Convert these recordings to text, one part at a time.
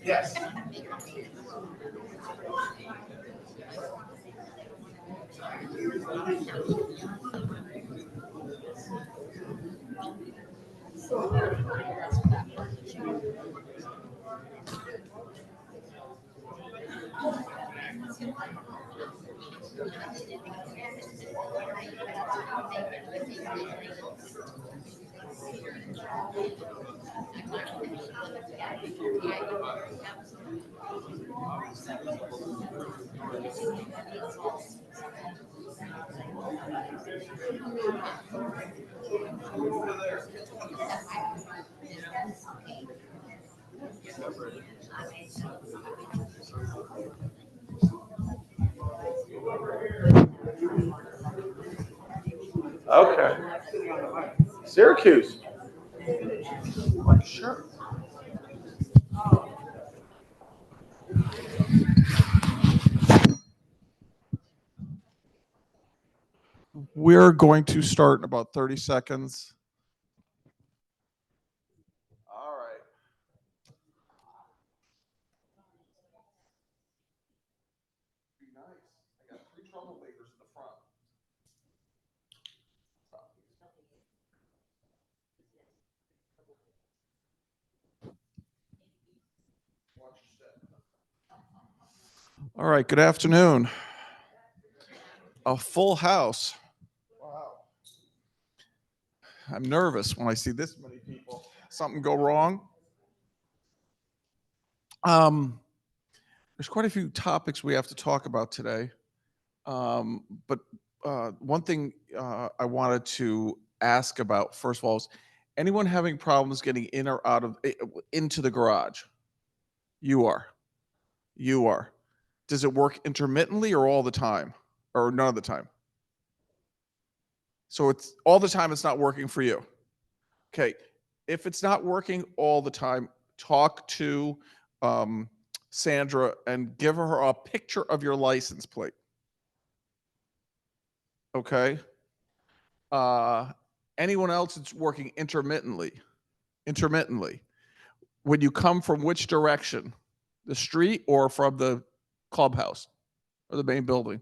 Yes. Okay. Syracuse. Sure. We're going to start in about 30 seconds. All right. Be nice. I got 3 troublemakers in the front. All right, good afternoon. A full house. Wow. I'm nervous when I see this many people. Something go wrong? There's quite a few topics we have to talk about today. But one thing I wanted to ask about, first of all, is anyone having problems getting in or out of into the garage? You are. You are. Does it work intermittently or all the time? Or none of the time? So it's all the time it's not working for you. Okay. If it's not working all the time, talk to Sandra and give her a picture of your license plate. Okay. Anyone else that's working intermittently? Intermittently. When you come from which direction? The street or from the clubhouse or the main building?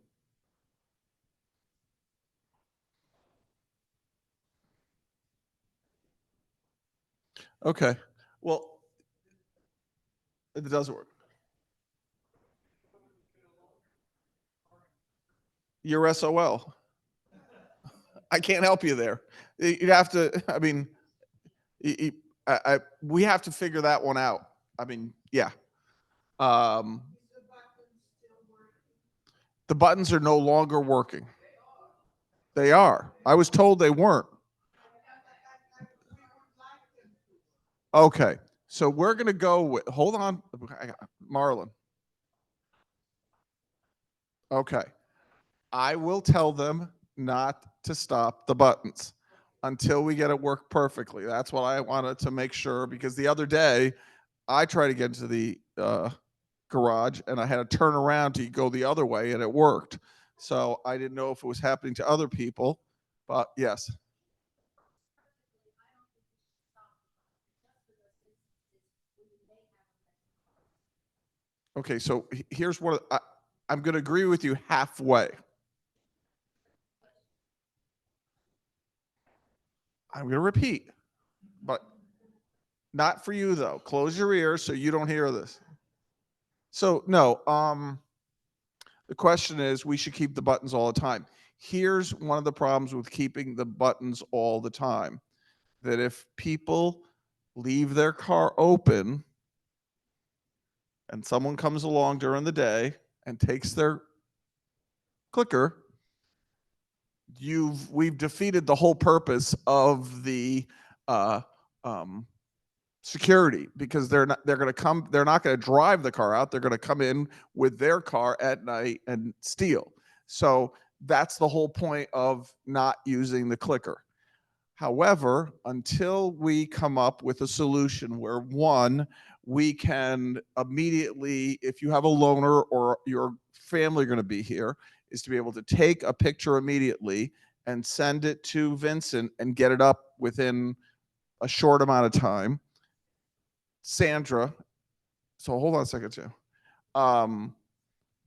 Okay. Well, it doesn't work. You're SOL. I can't help you there. You'd have to, I mean, we have to figure that one out. I mean, yeah. Um, the buttons are no longer working. They are. I was told they weren't. Okay. So we're going to go with, hold on, Marlon. Okay. I will tell them not to stop the buttons until we get it work perfectly. That's what I wanted to make sure, because the other day I tried to get into the garage and I had to turn around to go the other way and it worked. So I didn't know if it was happening to other people, but yes. Okay, so here's what I'm going to agree with you halfway. I'm going to repeat, but not for you though. Close your ears so you don't hear this. So no, The question is, we should keep the buttons all the time. Here's one of the problems with keeping the buttons all the time, that if people leave their car open and someone comes along during the day and takes their clicker, we've defeated the whole purpose of the uh, um, security, because they're not going to drive the car out. They're going to come in with their car at night and steal. So that's the whole point of not using the clicker. However, until we come up with a solution where, one, we can immediately, if you have a loaner or your family are going to be here, is to be able to take a picture immediately and send it to Vincent and get it up within a short amount of time. Sandra, so hold on a second, too.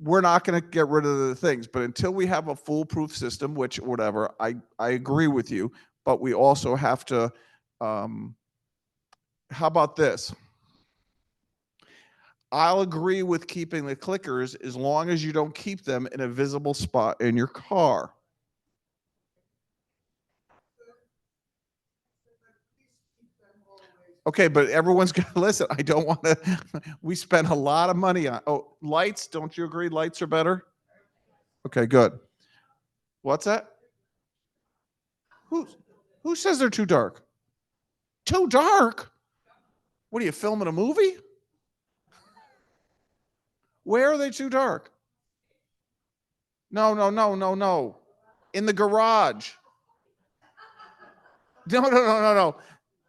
We're not going to get rid of the things, but until we have a foolproof system, which whatever, I agree with you, but we also have to, how about this? I'll agree with keeping the clickers as long as you don't keep them in a visible spot in your car. Okay, but everyone's got to listen. I don't want to. We spend a lot of money on. Oh, lights. Don't you agree? Lights are better. Okay, good. What's that? Who says they're too dark? Too dark? What are you filming a movie? Where are they too dark? No. In the garage. No.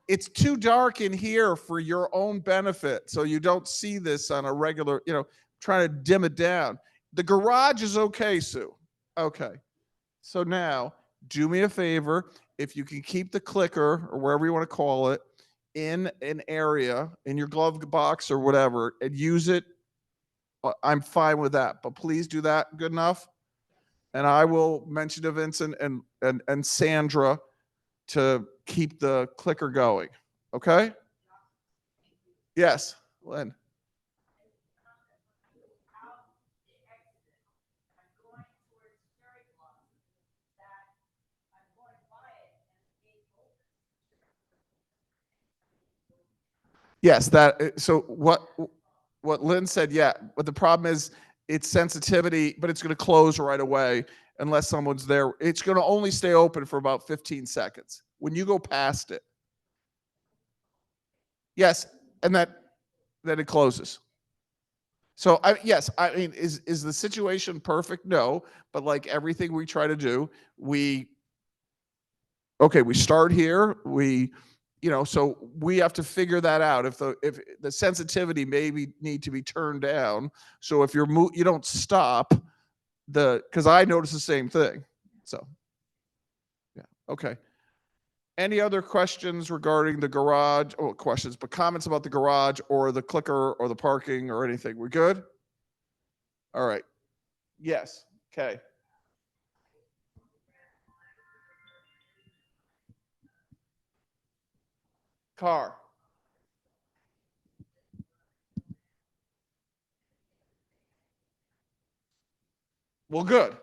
It's too dark in here for your own benefit, so you don't see this on a regular, trying to dim it down. The garage is okay, Sue. Okay. So now, do me a favor. If you can keep the clicker, or wherever you want to call it, in an area, in your glove box or whatever, and use it, I'm fine with that. But please do that. Good enough? And I will mention to Vincent and Sandra to keep the clicker going. Okay? Yes, Lynn. Yes, so what Lynn said, yeah, but the problem is it's sensitivity, but it's going to close right away unless someone's there. It's going to only stay open for about 15 seconds. When you go past it, yes, and then it closes. So yes, I mean, is the situation perfect? No, but like everything we try to do, we start here. So we have to figure that out. If the sensitivity maybe need to be turned down, so if you don't stop because I notice the same thing. So yeah, okay. Any other questions regarding the garage? Oh, questions, but comments about the garage or the clicker or the parking or anything? We're good? All right. Yes. Okay. Car. Well, good.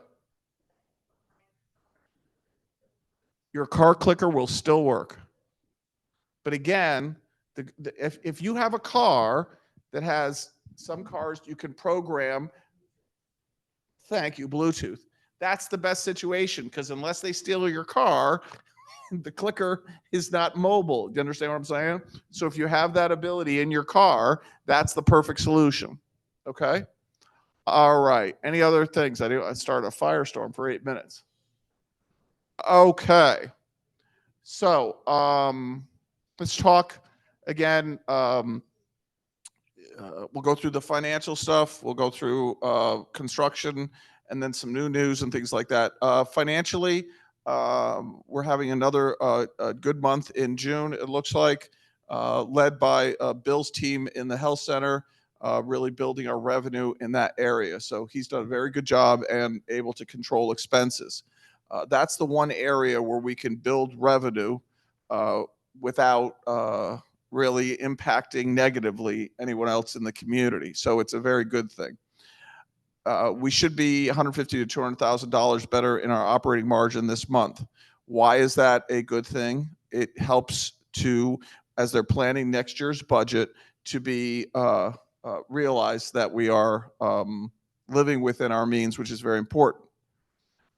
Your car clicker will still work. But again, if you have a car that has some cars you can program, thank you, Bluetooth. That's the best situation, because unless they steal your car, the clicker is not mobile. Do you understand what I'm saying? So if you have that ability in your car, that's the perfect solution. Okay. All right. Any other things? I started a firestorm for 8 minutes. Okay. So let's talk again. We'll go through the financial stuff. We'll go through construction, and then some new news and things like that. Financially, we're having another a good month in June. It looks like, led by Bill's team in the health center, really building our revenue in that area. So he's done a very good job and able to control expenses. That's the one area where we can build revenue without really impacting negatively anyone else in the community. So it's a very good thing. we should be $150,000 to $200,000 better in our operating margin this month. Why is that a good thing? It helps to, as they're planning next year's budget, to be realize that we are living within our means, which is very important.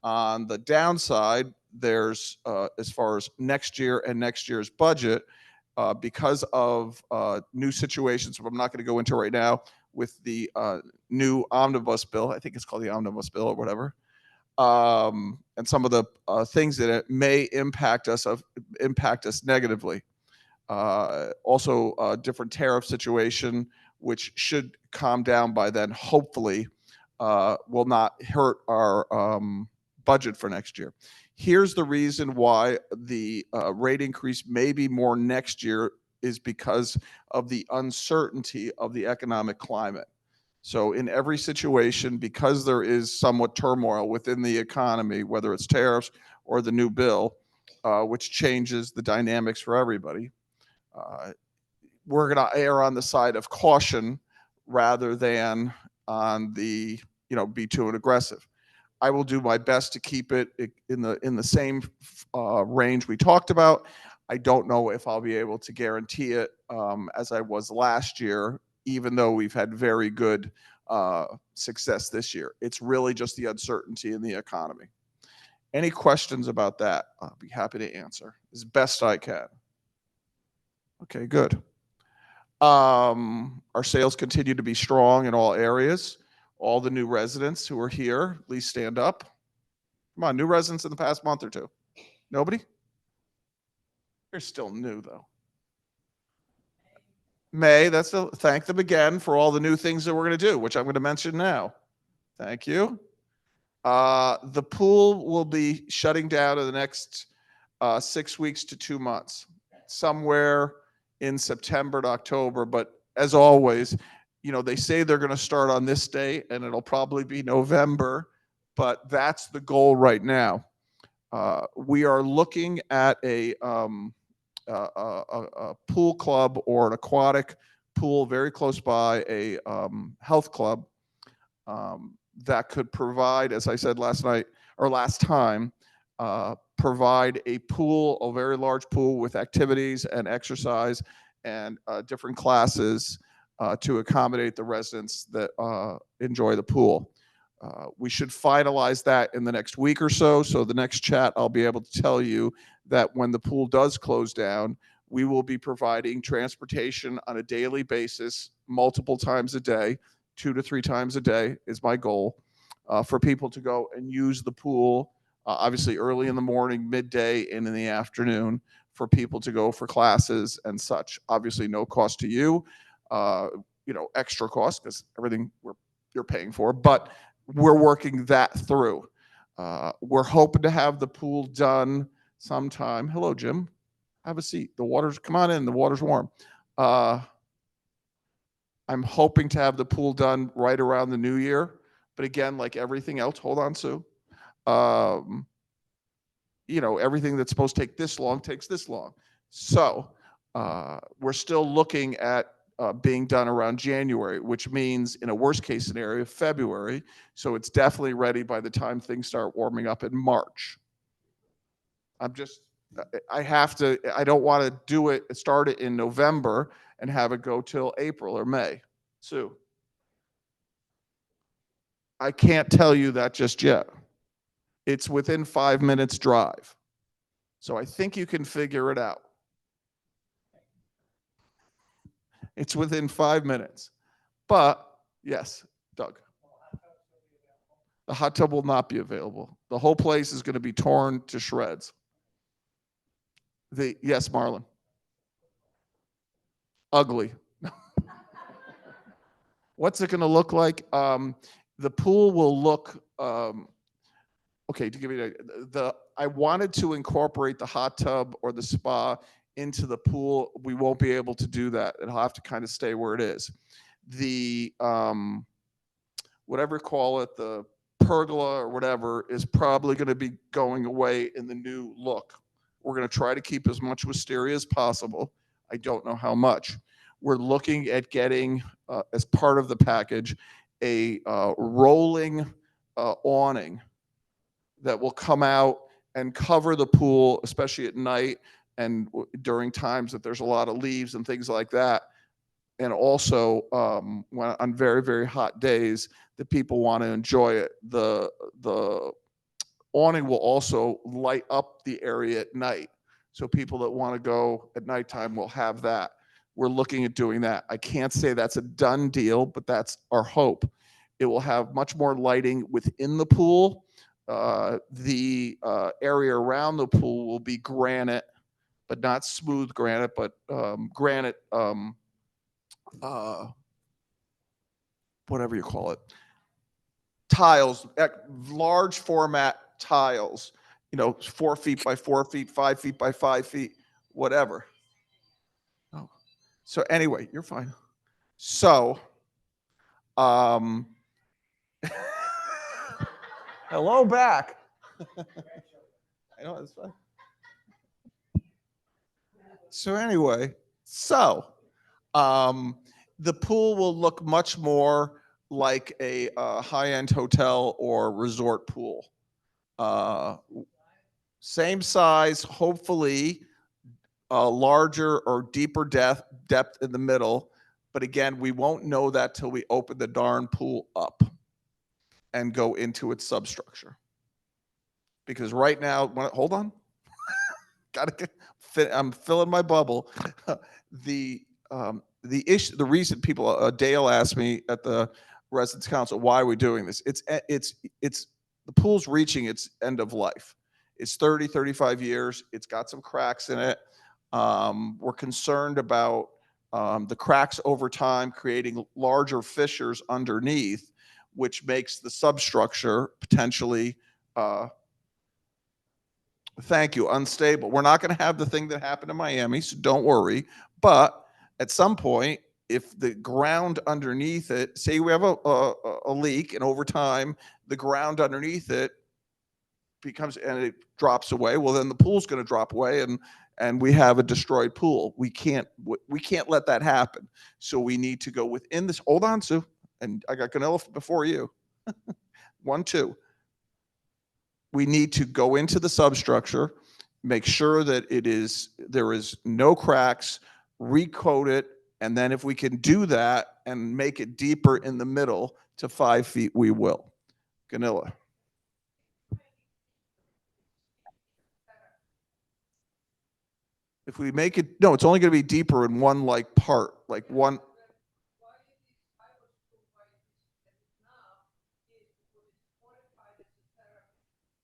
On the downside, there's as far as next year and next year's budget, because of new situations, I'm not going to go into right now, with the new omnibus bill. I think it's called the omnibus bill or whatever. And some of the things that it may impact us negatively. Also, different tariff situation, which should calm down by then, hopefully, will not hurt our budget for next year. Here's the reason why the rate increase may be more next year is because of the uncertainty of the economic climate. So in every situation, because there is somewhat turmoil within the economy, whether it's tariffs or the new bill, which changes the dynamics for everybody, we're going to err on the side of caution rather than on the, be too aggressive. I will do my best to keep it in the same range we talked about. I don't know if I'll be able to guarantee it as I was last year, even though we've had very good success this year. It's really just the uncertainty in the economy. Any questions about that? I'll be happy to answer as best I can. Okay, good. Our sales continue to be strong in all areas. All the new residents who are here, please stand up. Come on, new residents in the past month or two. Nobody? They're still new, though. May, thank them again for all the new things that we're going to do, which I'm going to mention now. Thank you. The pool will be shutting down in the next 6 weeks to 2 months, somewhere in September to October. But as always, they say they're going to start on this day, and it'll probably be November, but that's the goal right now. We are looking at a pool club or an aquatic pool very close by, a health club that could provide, as I said last time, provide a pool, a very large pool with activities and exercise and different classes to accommodate the residents that enjoy the pool. We should finalize that in the next week or so. So the next chat, I'll be able to tell you that when the pool does close down, we will be providing transportation on a daily basis, multiple times a day, 2 to 3 times a day is my goal, for people to go and use the pool, obviously early in the morning, midday, and in the afternoon, for people to go for classes and such. Obviously, no cost to you, extra cost because everything you're paying for, but we're working that through. We're hoping to have the pool done sometime. Hello, Jim. Have a seat. Come on in. The water's warm. I'm hoping to have the pool done right around the new year. But again, like everything else, hold on, Sue. Everything that's supposed to take this long takes this long. So we're still looking at being done around January, which means in a worst case scenario, February. So it's definitely ready by the time things start warming up in March. I don't want to start it in November and have it go till April or May. Sue, I can't tell you that just yet. It's within 5 minutes drive. So I think you can figure it out. It's within 5 minutes. But yes, Doug. The hot tub will not be available. The whole place is going to be torn to shreds. Yes, Marlon. Ugly. What's it going to look like? The pool will look, okay, to give you I wanted to incorporate the hot tub or the spa into the pool. We won't be able to do that. It'll have to kind of stay where it is. The, whatever you call it, the pergola or whatever is probably going to be going away in the new look. We're going to try to keep as much wisteria as possible. I don't know how much. We're looking at getting, as part of the package, a rolling awning that will come out and cover the pool, especially at night and during times that there's a lot of leaves and things like that. And also when on very, very hot days that people want to enjoy it. The awning will also light up the area at night. So people that want to go at nighttime will have that. We're looking at doing that. I can't say that's a done deal, but that's our hope. It will have much more lighting within the pool. The area around the pool will be granite, but not smooth granite, but granite, uh, whatever you call it, tiles, large format tiles, 4 feet by 4 feet, 5 feet by 5 feet, whatever. Oh, so anyway, you're fine. So, um, hello back. I know that's fine. So anyway, um, the pool will look much more like a high-end hotel or resort pool. Uh, Same size, hopefully larger or deeper depth in the middle. But again, we won't know that till we open the darn pool up and go into its substructure. Because right now, hold on, I'm filling my bubble. the issue, the reason people, Dale asked me at the residence council, why are we doing this? It's the pool's reaching its end of life. It's 30, 35 years. It's got some cracks in it. We're concerned about the cracks over time creating larger fissures underneath, which makes the substructure potentially, thank you, unstable. We're not going to have the thing that happened in Miami, so don't worry. But at some point, if the ground underneath it, say we have a leak, and over time the ground underneath it becomes, and it drops away, well then the pool's going to drop away, and we have a destroyed pool. We can't let that happen. So we need to go within this. Hold on, Sue, and I got Ganilla before you. 1, 2. We need to go into the substructure, make sure that there is no cracks, recoat it, and then if we can do that and make it deeper in the middle to 5 feet, we will. Ganilla. If we make it, no, it's only going to be deeper in one part, like one.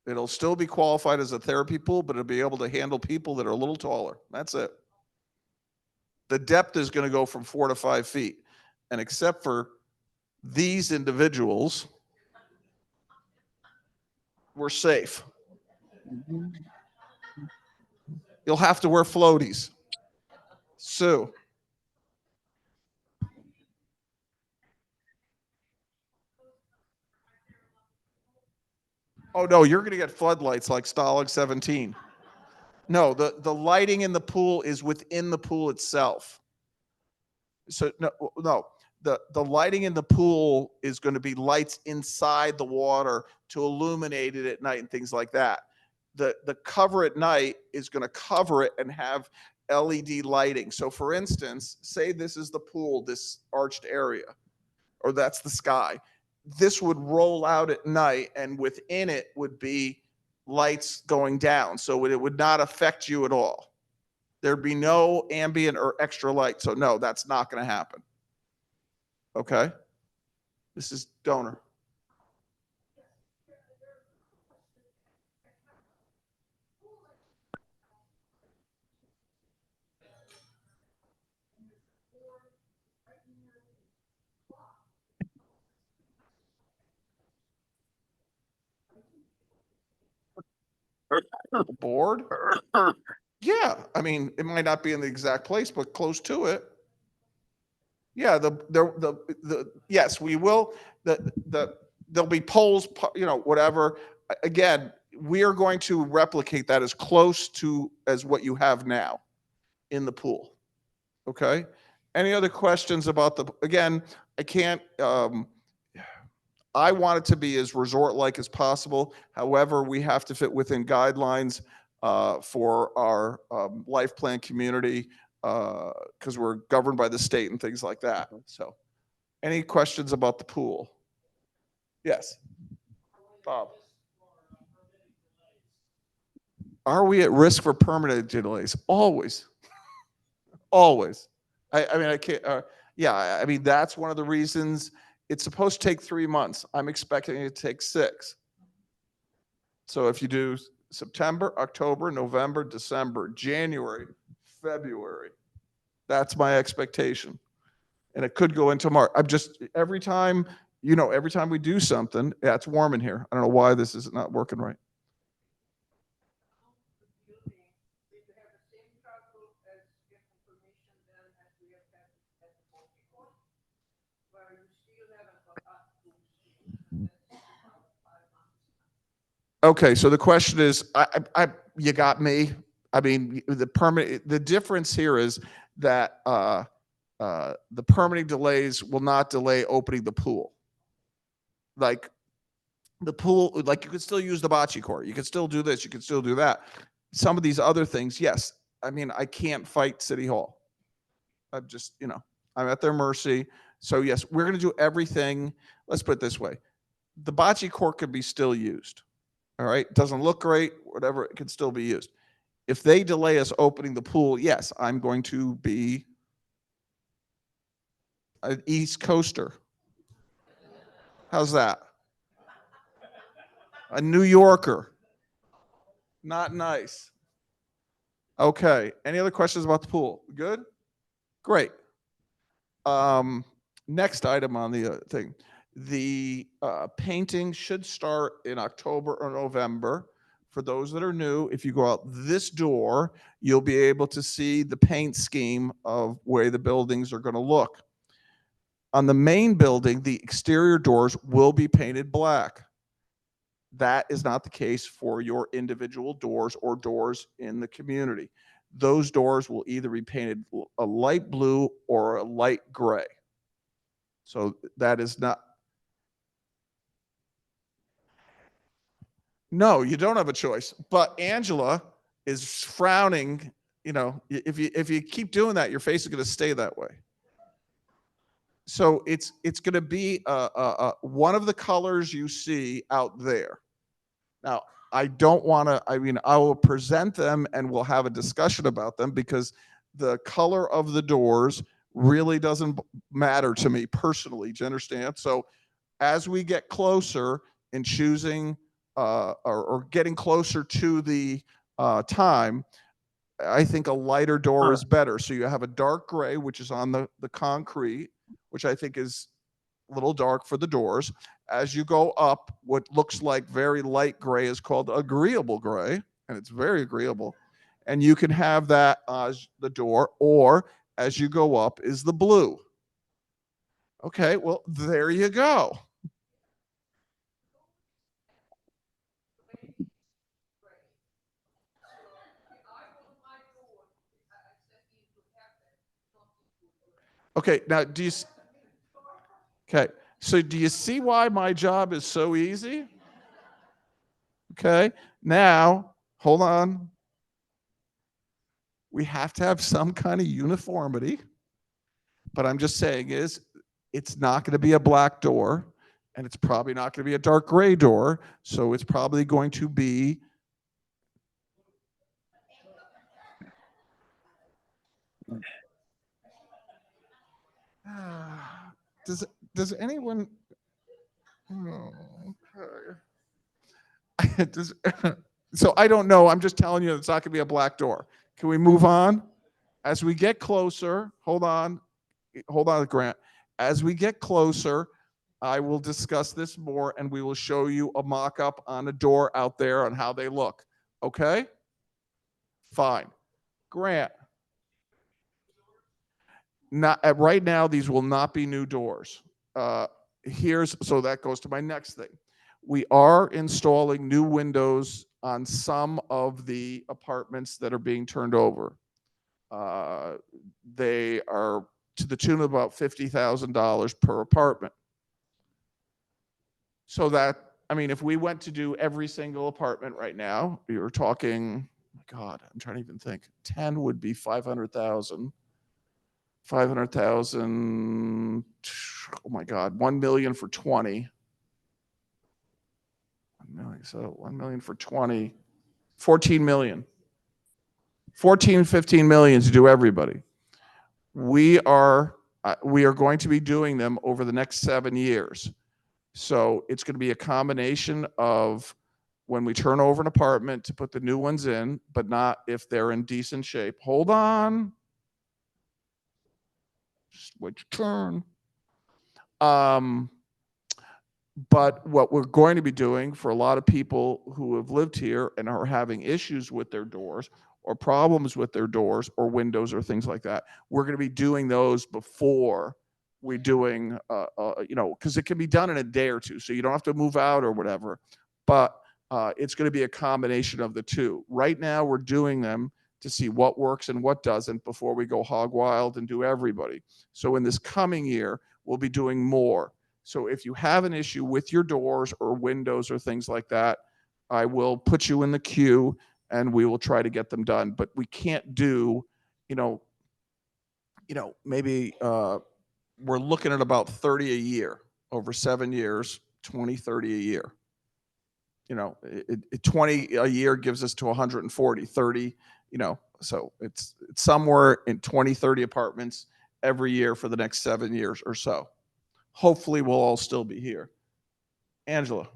It'll still be qualified as a therapy pool, but it'll be able to handle people that are a little taller. That's it. The depth is going to go from 4 to 5 feet. And except for these individuals, we're safe. You'll have to wear floaties. Sue. Oh no, you're going to get floodlights like Stalag 17. No, the lighting in the pool is within the pool itself. So no, the lighting in the pool is going to be lights inside the water to illuminate it at night and things like that. The cover at night is going to cover it and have LED lighting. So for instance, say this is the pool, this arched area, or that's the sky. This would roll out at night, and within it would be lights going down. So it would not affect you at all. There'd be no ambient or extra light. So no, that's not going to happen. Okay. This is donor. Board? Yeah, I mean, it might not be in the exact place, but close to it. Yeah, yes, we will. There'll be poles, whatever. Again, we are going to replicate that as close to as what you have now in the pool. Okay. Any other questions about again, I can't, I want it to be as resort-like as possible. However, we have to fit within guidelines for our life plan community because we're governed by the state and things like that. So, any questions about the pool? Yes, Bob. Are we at risk for permanent delays? Always, always. I mean, I can't. Yeah, I mean that's one of the reasons it's supposed to take 3 months. I'm expecting it to take 6. So if you do September, October, November, December, January, February, that's my expectation. And it could go into March. I'm just every time, every time we do something, yeah, it's warm in here. I don't know why this is not working right. Okay, so the question is, you got me. I mean, the difference here is that the permitting delays will not delay opening the pool. Like the pool, like you could still use the bocce court. You could still do this. You could still do that. Some of these other things, yes. I mean, I can't fight City Hall. I'm just, I'm at their mercy. So yes, we're going to do everything. Let's put it this way: the bocce court could be still used. All right, doesn't look great, whatever, it can still be used. If they delay us opening the pool, yes, I'm going to be an East Coaster. How's that? A New Yorker. Not nice. Okay. Any other questions about the pool? Good? Great. Next item on the thing. The painting should start in October or November. For those that are new, if you go out this door, you'll be able to see the paint scheme of where the buildings are going to look. On the main building, the exterior doors will be painted black. That is not the case for your individual doors or doors in the community. Those doors will either be painted a light blue or a light gray. So that is not. No, you don't have a choice. But Angela is frowning. If you keep doing that, your face is going to stay that way. So it's going to be one of the colors you see out there. Now, I don't want to. I mean, I will present them and we'll have a discussion about them because the color of the doors really doesn't matter to me personally. Do you understand? So as we get closer in choosing or getting closer to the time, I think a lighter door is better. So you have a dark gray, which is on the concrete, which I think is a little dark for the doors. As you go up, what looks like very light gray is called agreeable gray, and it's very agreeable. And you can have that as the door, or as you go up is the blue. Okay, well, there you go. Okay, now okay, so do you see why my job is so easy? Okay, now hold on. We have to have some kind of uniformity, but I'm just saying it's not going to be a black door, and it's probably not going to be a dark gray door, so it's probably going to be does does anyone oh, okay. So I don't know. I'm just telling you it's not going to be a black door. Can we move on? As we get closer, hold on, Grant. As we get closer, I will discuss this more and we will show you a mock-up on a door out there on how they look. Okay? Fine. Grant. Not right now, these will not be new doors. So that goes to my next thing. We are installing new windows on some of the apartments that are being turned over. They are to the tune of about $50,000 per apartment. So that, I mean, if we went to do every single apartment right now, you're talking, God, I'm trying to even think. 10 would be 500,000. 500,000. Oh my God, 1 million for 20. 1 million, so 1 million for 20, 14 million. 14, 15 million to do everybody. We are going to be doing them over the next 7 years. So it's going to be a combination of when we turn over an apartment to put the new ones in, but not if they're in decent shape. Hold on. Just wait your turn. But what we're going to be doing for a lot of people who have lived here and are having issues with their doors or problems with their doors or windows or things like that, we're going to be doing those before we're doing, because it can be done in a day or two. So you don't have to move out or whatever. But it's going to be a combination of the two. Right now, we're doing them to see what works and what doesn't before we go hog wild and do everybody. So in this coming year, we'll be doing more. So if you have an issue with your doors or windows or things like that, I will put you in the queue and we will try to get them done. But we can't do, maybe we're looking at about 30 a year over 7 years, 20, 30 a year. 20 a year gives us to 140, 30, so it's somewhere in 20, 30 apartments every year for the next 7 years or so. Hopefully we'll all still be here. Angela.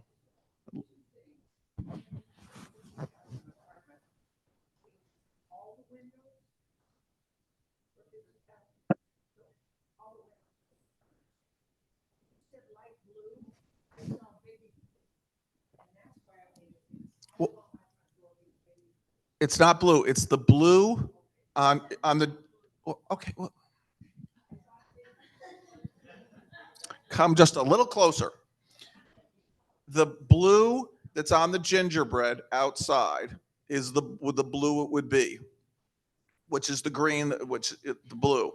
Well, it's not blue. It's the blue on the. Well, okay. Well, come just a little closer. The blue that's on the gingerbread outside is the blue it would be, which is the green, the blue.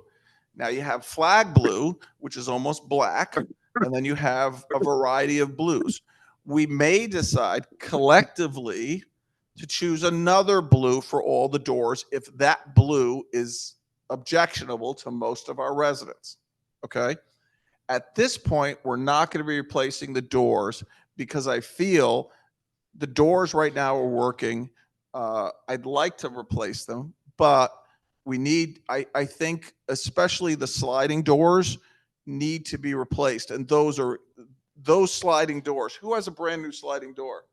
Now you have flag blue, which is almost black, and then you have a variety of blues. We may decide collectively to choose another blue for all the doors if that blue is objectionable to most of our residents. Okay. At this point, we're not going to be replacing the doors because I feel the doors right now are working. I'd like to replace them, but we need, I think, especially the sliding doors need to be replaced. And those sliding doors. Who has a brand new sliding door?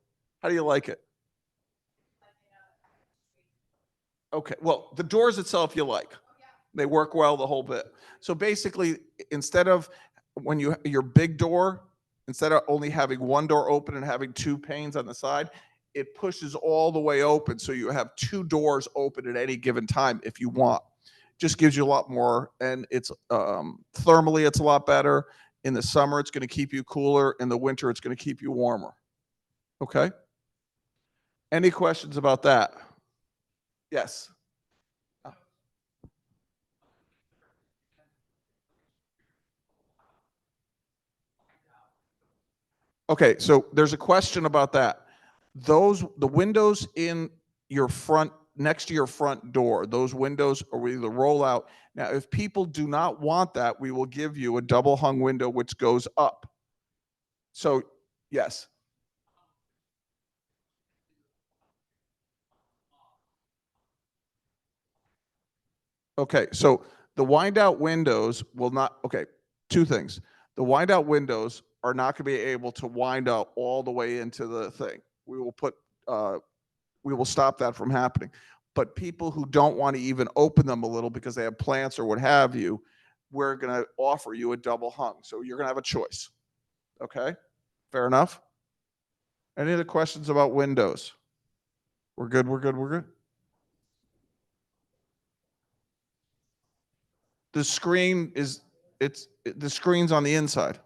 How do you like it? Okay. Well, the doors itself you like. They work well the whole bit. So basically, instead of when your big door, instead of only having one door open and having two panes on the side, it pushes all the way open. So you have two doors open at any given time if you want. Just gives you a lot more, and it's thermally it's a lot better. In the summer, it's going to keep you cooler. In the winter, it's going to keep you warmer. Okay. Any questions about that? Yes. Okay, so there's a question about that. The windows in your front, next to your front door, those windows are either roll out. Now, if people do not want that, we will give you a double hung window which goes up. So, yes. Okay, so the wind out windows will not, okay, two things. The wind out windows are not going to be able to wind out all the way into the thing. We will stop that from happening. But people who don't want to even open them a little because they have plants or what have you, we're going to offer you a double hung. So you're going to have a choice. Okay? Fair enough? Any other questions about windows? We're good, we're good, we're good. The screen is the screen's on the inside.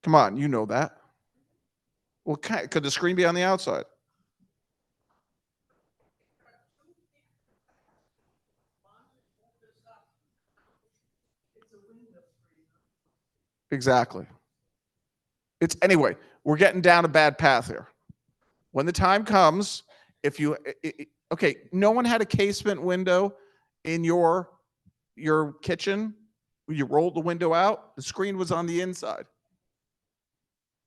Come on, you know that. Well, could the screen be on the outside? Exactly. It's anyway, we're getting down a bad path here. When the time comes, if you okay, no one had a casement window in your kitchen. You rolled the window out, the screen was on the inside.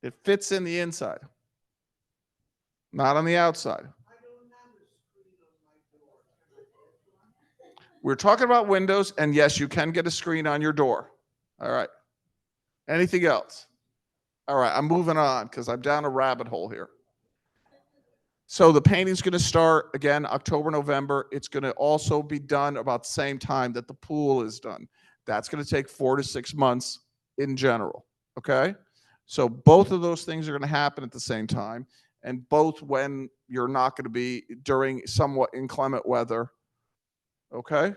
It fits in the inside, not on the outside. We're talking about windows, and yes, you can get a screen on your door. All right. Anything else? All right, I'm moving on because I'm down a rabbit hole here. So the painting's going to start again October, November. It's going to also be done about the same time that the pool is done. That's going to take 4 to 6 months in general. Okay. So both of those things are going to happen at the same time, and both when you're not going to be during somewhat inclement weather. Okay.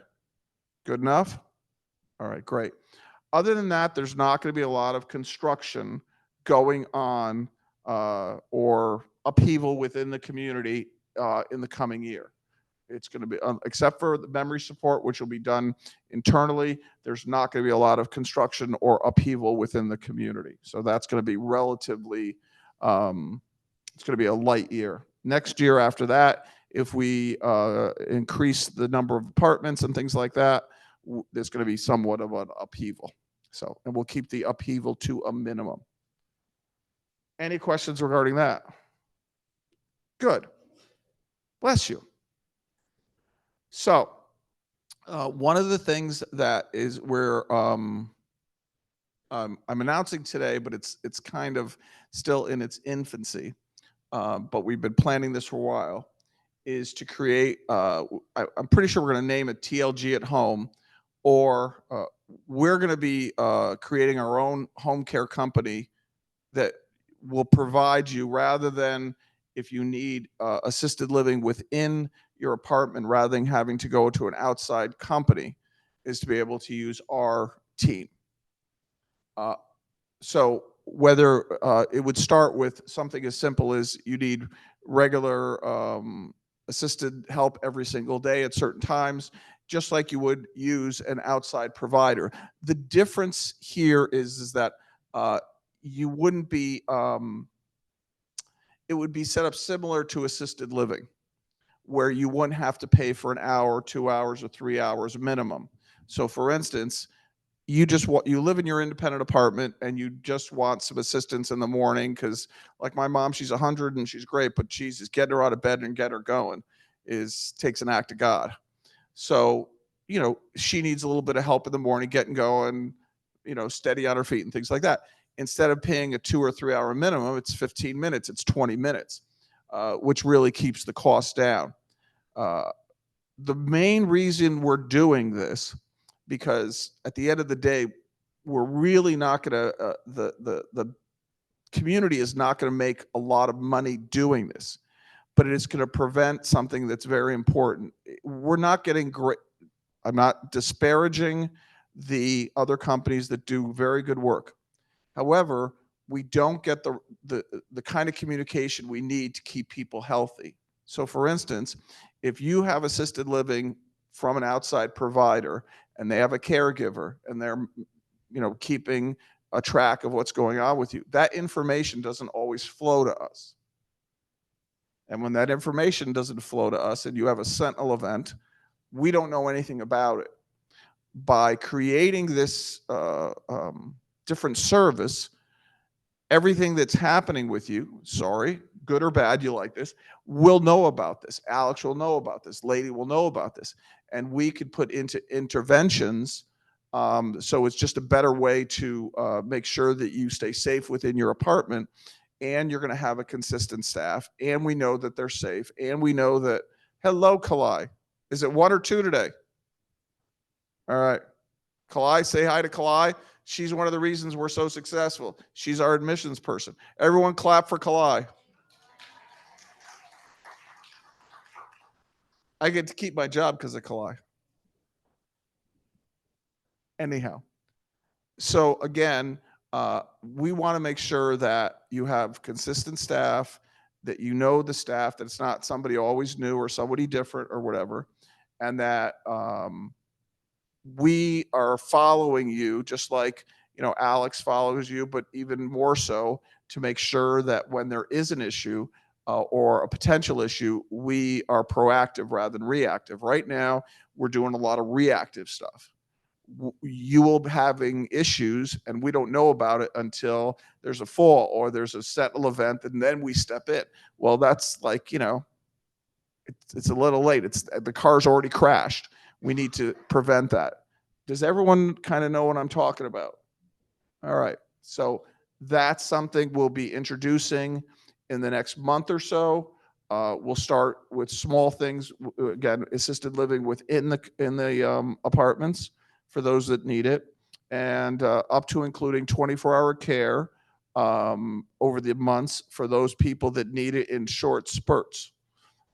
Good enough. All right, great. Other than that, there's not going to be a lot of construction going on or upheaval within the community in the coming year. It's going to be, except for the memory support, which will be done internally, there's not going to be a lot of construction or upheaval within the community. So that's going to be relatively, it's going to be a light year. Next year after that, if we increase the number of apartments and things like that, there's going to be somewhat of an upheaval. So, and we'll keep the upheaval to a minimum. Any questions regarding that? Good. Bless you. So, one of the things that is where I'm announcing today, but it's kind of still in its infancy, but we've been planning this for a while, is to create, I'm pretty sure we're going to name it TLG at Home, or we're going to be creating our own home care company that will provide you, rather than if you need assisted living within your apartment, rather than having to go to an outside company, is to be able to use our team. So whether it would start with something as simple as you need regular assisted help every single day at certain times, just like you would use an outside provider. The difference here is that you wouldn't be, it would be set up similar to assisted living, where you wouldn't have to pay for an hour, 2 hours, or 3 hours minimum. So for instance, you live in your independent apartment and you just want some assistance in the morning, because like my mom, she's 100 and she's great, but Jesus, getting her out of bed and get her going takes an act of God. So, she needs a little bit of help in the morning, getting going, steady on her feet and things like that. Instead of paying a 2 or 3 hour minimum, it's 15 minutes, it's 20 minutes, which really keeps the cost down. The main reason we're doing this, because at the end of the day, we're really not going to, the community is not going to make a lot of money doing this, but it is going to prevent something that's very important. We're not getting great. I'm not disparaging the other companies that do very good work. However, we don't get the kind of communication we need to keep people healthy. So for instance, if you have assisted living from an outside provider and they have a caregiver and they're, keeping a track of what's going on with you, that information doesn't always flow to us. And when that information doesn't flow to us and you have a sentinel event, we don't know anything about it. By creating this different service, everything that's happening with you, sorry, good or bad, you like this, will know about this. Alex will know about this. Lady will know about this. And we could put into interventions. So it's just a better way to make sure that you stay safe within your apartment, and you're going to have a consistent staff, and we know that they're safe, and we know that, hello, Kalai. Is it 1 or 2 today? All right. Kalai, say hi to Kalai. She's one of the reasons we're so successful. She's our admissions person. Everyone clap for Kalai. I get to keep my job because of Kalai. Anyhow, so again, we want to make sure that you have consistent staff, that you know the staff, that it's not somebody always new or somebody different or whatever, and that we are following you just like, Alex follows you, but even more so to make sure that when there is an issue or a potential issue, we are proactive rather than reactive. Right now, we're doing a lot of reactive stuff. You will be having issues and we don't know about it until there's a fall or there's a sentinel event and then we step in. Well, that's like, it's a little late. It's the car's already crashed. We need to prevent that. Does everyone kind of know what I'm talking about? All right. So that's something we'll be introducing in the next month or so. We'll start with small things. Again, assisted living within the apartments for those that need it, and up to including 24-hour care over the months for those people that need it in short spurts.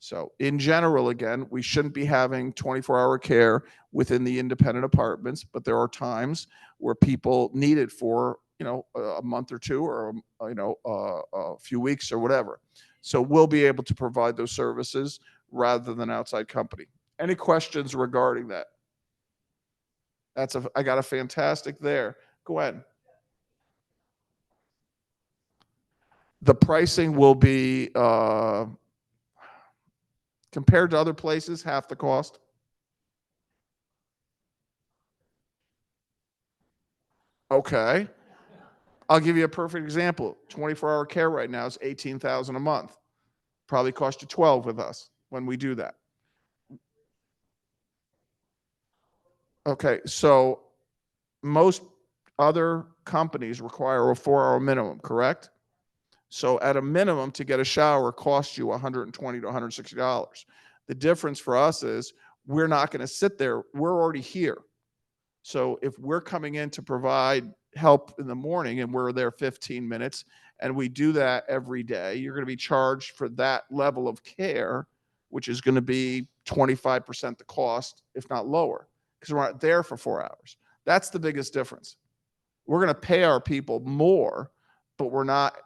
So in general, again, we shouldn't be having 24-hour care within the independent apartments, but there are times where people need it for, a month or two or, a few weeks or whatever. So we'll be able to provide those services rather than outside company. Any questions regarding that? I got a fantastic there. Go ahead. The pricing will be, compared to other places, half the cost. Okay. I'll give you a perfect example. 24-hour care right now is $18,000 a month. Probably cost you 12 with us when we do that. Okay, so most other companies require a 4-hour minimum, correct? So at a minimum, to get a shower costs you $120 to $160. The difference for us is we're not going to sit there. We're already here. So if we're coming in to provide help in the morning and we're there 15 minutes and we do that every day, you're going to be charged for that level of care, which is going to be 25% the cost, if not lower, because we're not there for 4 hours. That's the biggest difference. We're going to pay our people more, but we're not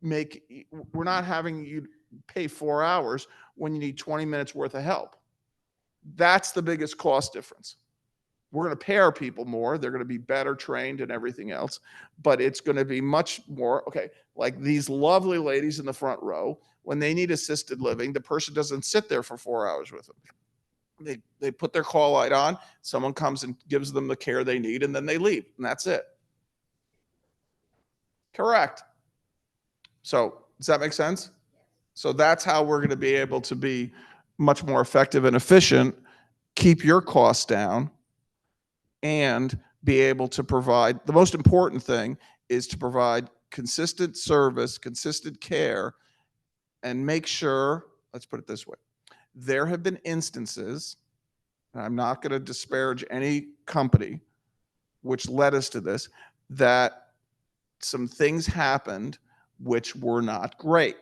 having you pay 4 hours when you need 20 minutes worth of help. That's the biggest cost difference. We're going to pay our people more. They're going to be better trained and everything else, but it's going to be much more, okay, like these lovely ladies in the front row, when they need assisted living, the person doesn't sit there for 4 hours with them. They put their call light on, someone comes and gives them the care they need, and then they leave, and that's it. Correct. So does that make sense? So that's how we're going to be able to be much more effective and efficient, keep your costs down, and be able to provide, the most important thing is to provide consistent service, consistent care, and make sure, let's put it this way, there have been instances, and I'm not going to disparage any company which led us to this, that some things happened which were not great.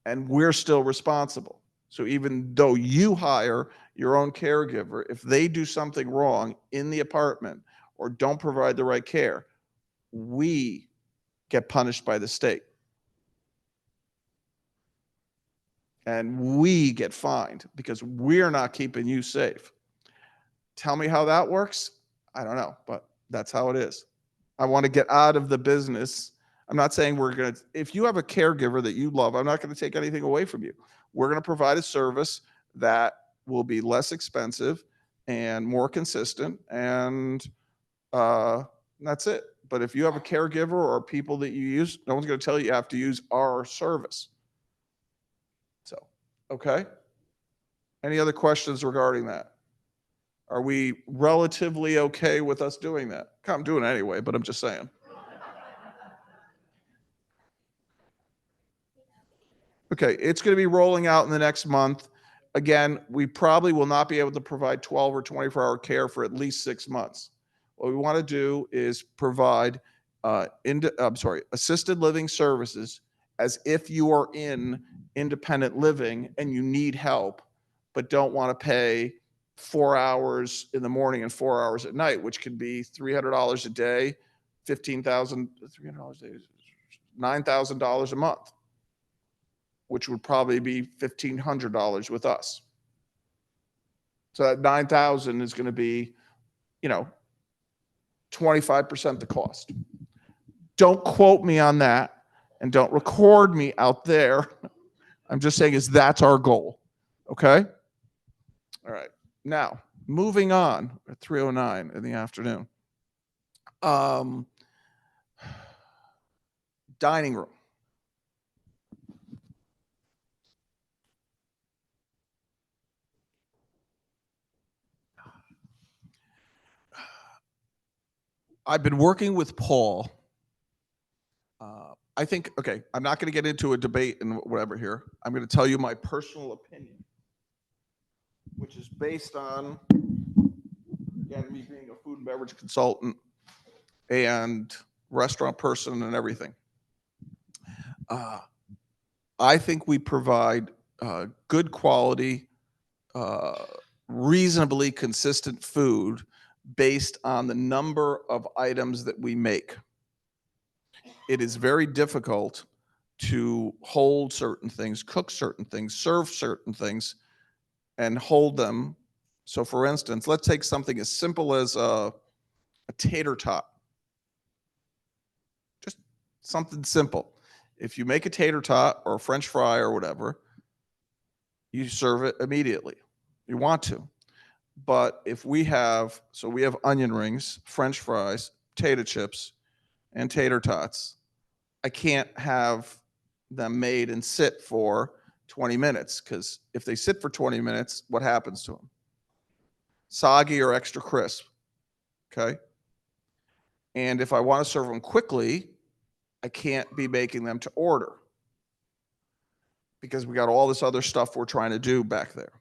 And we're still responsible. So even though you hire your own caregiver, if they do something wrong in the apartment or don't provide the right care, we get punished by the state. And we get fined because we're not keeping you safe. Tell me how that works? I don't know, but that's how it is. I want to get out of the business. I'm not saying we're going to, if you have a caregiver that you love, I'm not going to take anything away from you. We're going to provide a service that will be less expensive and more consistent, and that's it. But if you have a caregiver or people that you use, no one's going to tell you have to use our service. So, okay. Any other questions regarding that? Are we relatively okay with us doing that? I'm doing it anyway, but I'm just saying. Okay, it's going to be rolling out in the next month. Again, we probably will not be able to provide 12 or 24-hour care for at least 6 months. What we want to do is provide assisted living services as if you are in independent living and you need help, but don't want to pay 4 hours in the morning and 4 hours at night, which can be $300 a day, $300 a day, $9,000 a month, which would probably be $1,500 with us. So that $9,000 is going to be, 25% the cost. don't quote me on that and don't record me out there. I'm just saying is that's our goal. Okay? All right. Now, moving on at 3:09 in the afternoon. Um, dining room. I've been working with Paul. I think, okay, I'm not going to get into a debate and whatever here. I'm going to tell you my personal opinion, which is based on, again, me being a food and beverage consultant and restaurant person and everything. I think we provide good quality, reasonably consistent food based on the number of items that we make. It is very difficult to hold certain things, cook certain things, serve certain things, and hold them. So, for instance, let's take something as simple as a tater tot. Just something simple. If you make a tater tot or a French fry or whatever, you serve it immediately. You want to. But if we have, so we have onion rings, French fries, potato chips, and tater tots, I can't have them made and sit for 20 minutes because if they sit for 20 minutes, what happens to them? Soggy or extra crisp. Okay. And if I want to serve them quickly, I can't be making them to order because we got all this other stuff we're trying to do back there.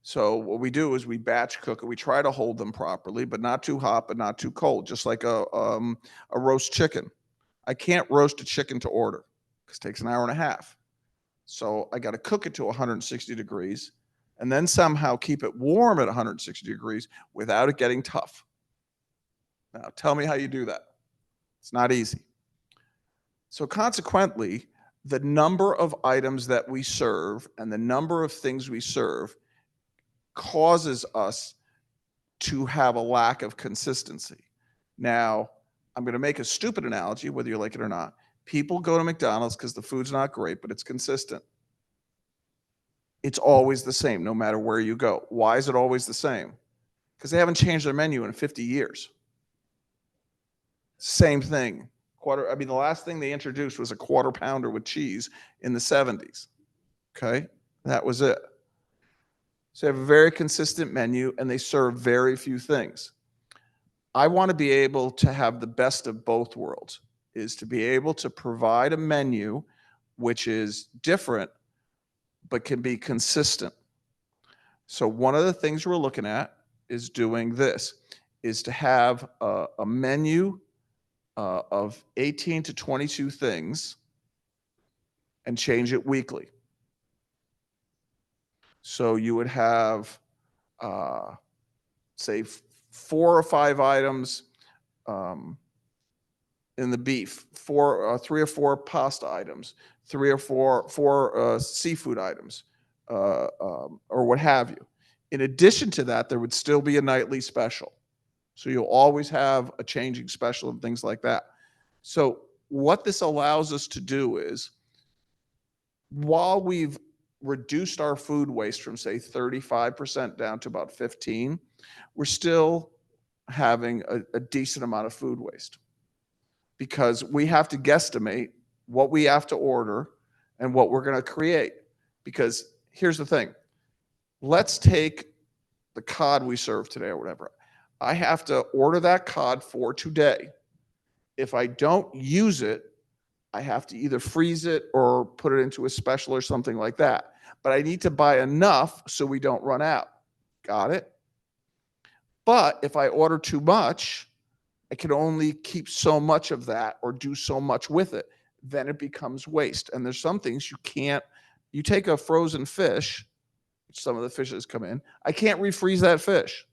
So what we do is we batch cook it. We try to hold them properly, but not too hot, but not too cold, just like a roast chicken. I can't roast a chicken to order because it takes an hour and a half. So I got to cook it to 160 degrees and then somehow keep it warm at 160 degrees without it getting tough. Now, tell me how you do that. It's not easy. So consequently, the number of items that we serve and the number of things we serve causes us to have a lack of consistency. Now, I'm going to make a stupid analogy, whether you like it or not. People go to McDonald's because the food's not great, but it's consistent. It's always the same, no matter where you go. Why is it always the same? Because they haven't changed their menu in 50 years. Same thing. The last thing they introduced was a quarter pounder with cheese in the 70s. Okay? That was it. So they have a very consistent menu and they serve very few things. I want to be able to have the best of both worlds, is to be able to provide a menu which is different but can be consistent. So one of the things we're looking at is doing this, is to have a menu of 18 to 22 things and change it weekly. So you would have, say, 4 or 5 items in the beef, 3 or 4 pasta items, 3 or 4 seafood items, or what have you. In addition to that, there would still be a nightly special. So you'll always have a changing special and things like that. So what this allows us to do is, while we've reduced our food waste from, say, 35% down to about 15%, we're still having a decent amount of food waste because we have to guesstimate what we have to order and what we're going to create. Because here's the thing. Let's take the cod we serve today or whatever. I have to order that cod for today. If I don't use it, I have to either freeze it or put it into a special or something like that. But I need to buy enough so we don't run out. Got it? But if I order too much, I can only keep so much of that or do so much with it. Then it becomes waste. And there's some things you can't, you take a frozen fish, some of the fishes come in, I can't refreeze that fish.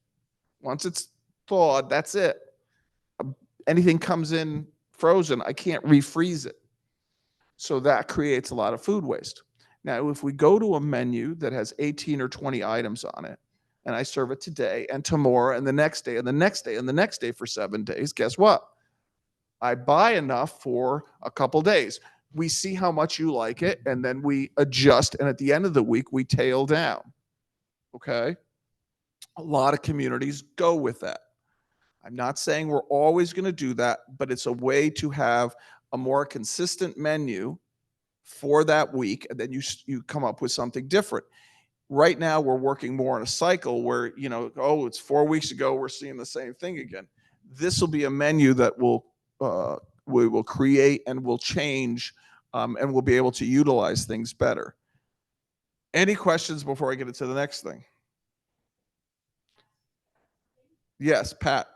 Once it's thawed, that's it. Anything comes in frozen, I can't refreeze it. So that creates a lot of food waste. Now, if we go to a menu that has 18 or 20 items on it, and I serve it today and tomorrow and the next day and the next day and the next day for 7 days, guess what? I buy enough for a couple days. We see how much you like it, and then we adjust. And at the end of the week, we tail down. Okay. A lot of communities go with that. I'm not saying we're always going to do that, but it's a way to have a more consistent menu for that week, and then you come up with something different. Right now, we're working more on a cycle where, oh, it's 4 weeks ago, we're seeing the same thing again. This will be a menu that we will create and will change, and we'll be able to utilize things better. Any questions before I get into the next thing? Yes, Pat.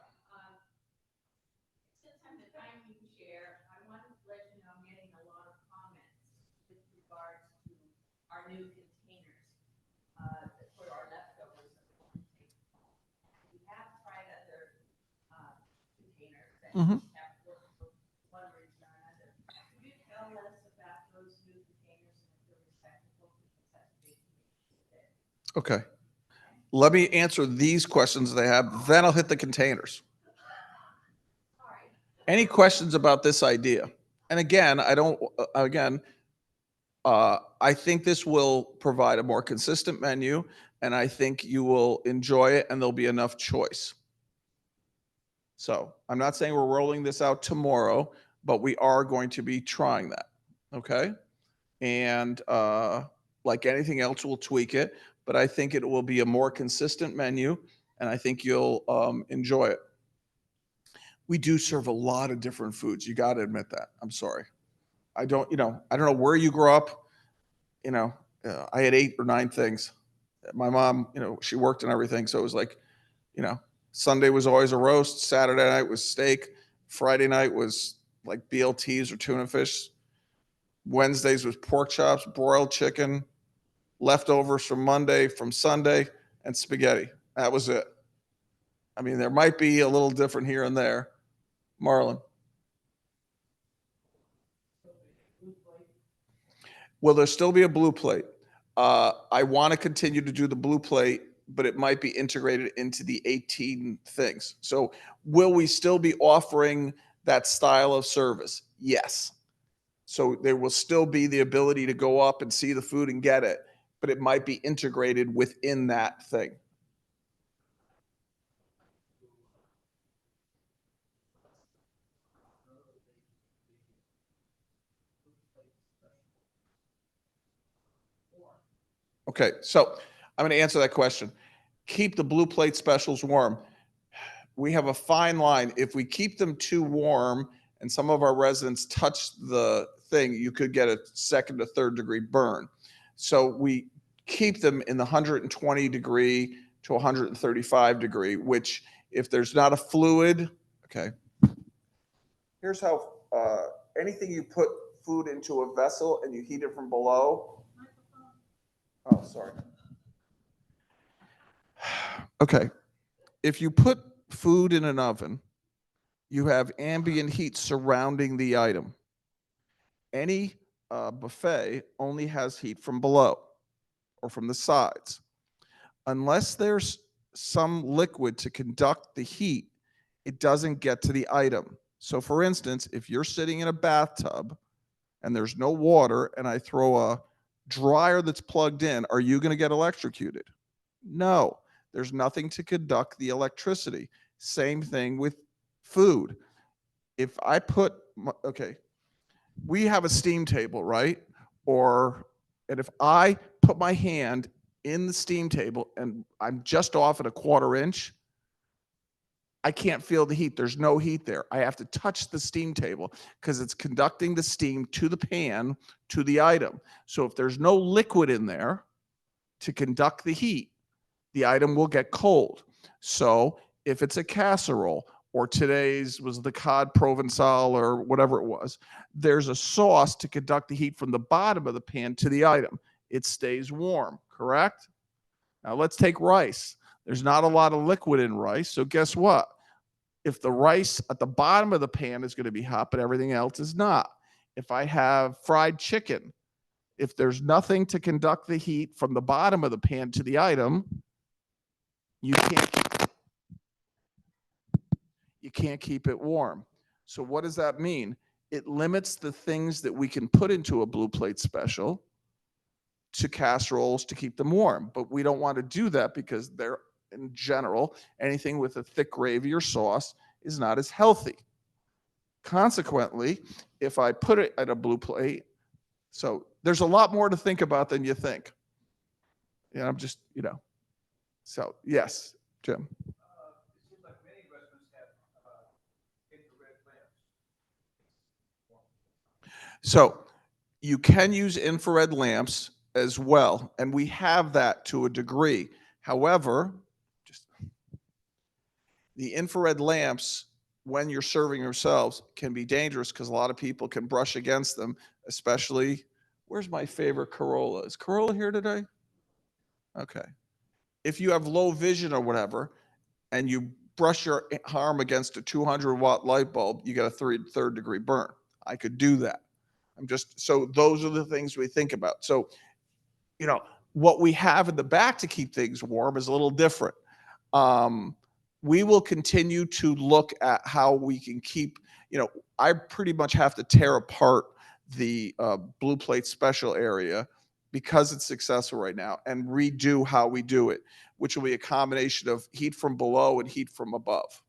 Since I'm the dining chair, I wanted to let you know I'm getting a lot of comments with regards to our new containers for our leftovers. We have tried other containers that Mhm. have worked for one reason or another. Could you tell us about those new containers and if they're recyclable? Because that's a big thing. Okay. Let me answer these questions they have, then I'll hit the containers. Sorry. Any questions about this idea? And again, I think this will provide a more consistent menu, and I think you will enjoy it, and there'll be enough choice. So I'm not saying we're rolling this out tomorrow, but we are going to be trying that. Okay. And like anything else, we'll tweak it, but I think it will be a more consistent menu, and I think you'll enjoy it. We do serve a lot of different foods. You got to admit that. I'm sorry. I don't know where you grew up. I had 8 or 9 things. My mom, she worked and everything. So it was like, you know, Sunday was always a roast. Saturday night was steak. Friday night was like BLTs or tuna fish. Wednesdays was pork chops, broiled chicken, leftovers from Sunday, and spaghetti. That was it. I mean, there might be a little different here and there. Marlon. Will there still be a blue plate? I want to continue to do the blue plate, but it might be integrated into the 18 things. So will we still be offering that style of service? Yes. So there will still be the ability to go up and see the food and get it, but it might be integrated within that thing. Okay, so I'm going to answer that question. Keep the blue plate specials warm. We have a fine line. If we keep them too warm and some of our residents touch the thing, you could get a second to third degree burn. So we keep them in the 120 degree to 135 degree, which if there's not a fluid, okay. Here's how anything you put food into a vessel and you heat it from below. Oh, sorry. Okay. If you put food in an oven, you have ambient heat surrounding the item. Any buffet only has heat from below or from the sides. Unless there's some liquid to conduct the heat, it doesn't get to the item. So, for instance, if you're sitting in a bathtub and there's no water and I throw a dryer that's plugged in, are you going to get electrocuted? No, there's nothing to conduct the electricity. Same thing with food. If I put, okay, we have a steam table, right? And if I put my hand in the steam table and I'm just off at a 1/4 inch, I can't feel the heat. There's no heat there. I have to touch the steam table because it's conducting the steam to the pan, to the item. So if there's no liquid in there to conduct the heat, the item will get cold. So if it's a casserole, or today's was the cod provençal or whatever it was, there's a sauce to conduct the heat from the bottom of the pan to the item. It stays warm, correct? Now let's take rice. There's not a lot of liquid in rice, so guess what? If the rice at the bottom of the pan is going to be hot, but everything else is not. If I have fried chicken, if there's nothing to conduct the heat from the bottom of the pan to the item, you can't keep it warm. So what does that mean? It limits the things that we can put into a Blue Plate special to casseroles to keep them warm. But we don't want to do that because they're, in general, anything with a thick gravy or sauce is not as healthy. Consequently, if I put it at a Blue Plate, so there's a lot more to think about than you think. And I'm just, so yes, Jim. It seems like many restaurants have infrared lamps. So you can use infrared lamps as well, and we have that to a degree. However, just the infrared lamps, when you're serving yourselves, can be dangerous because a lot of people can brush against them, especially, where's my favorite Corolla? Is Corolla here today? Okay. If you have low vision or whatever, and you brush your arm against a 200-watt light bulb, you get a third degree burn. I could do that. So those are the things we think about. So, what we have in the back to keep things warm is a little different. We will continue to look at how we can keep, I pretty much have to tear apart the Blue Plate special area because it's successful right now and redo how we do it, which will be a combination of heat from below and heat from above.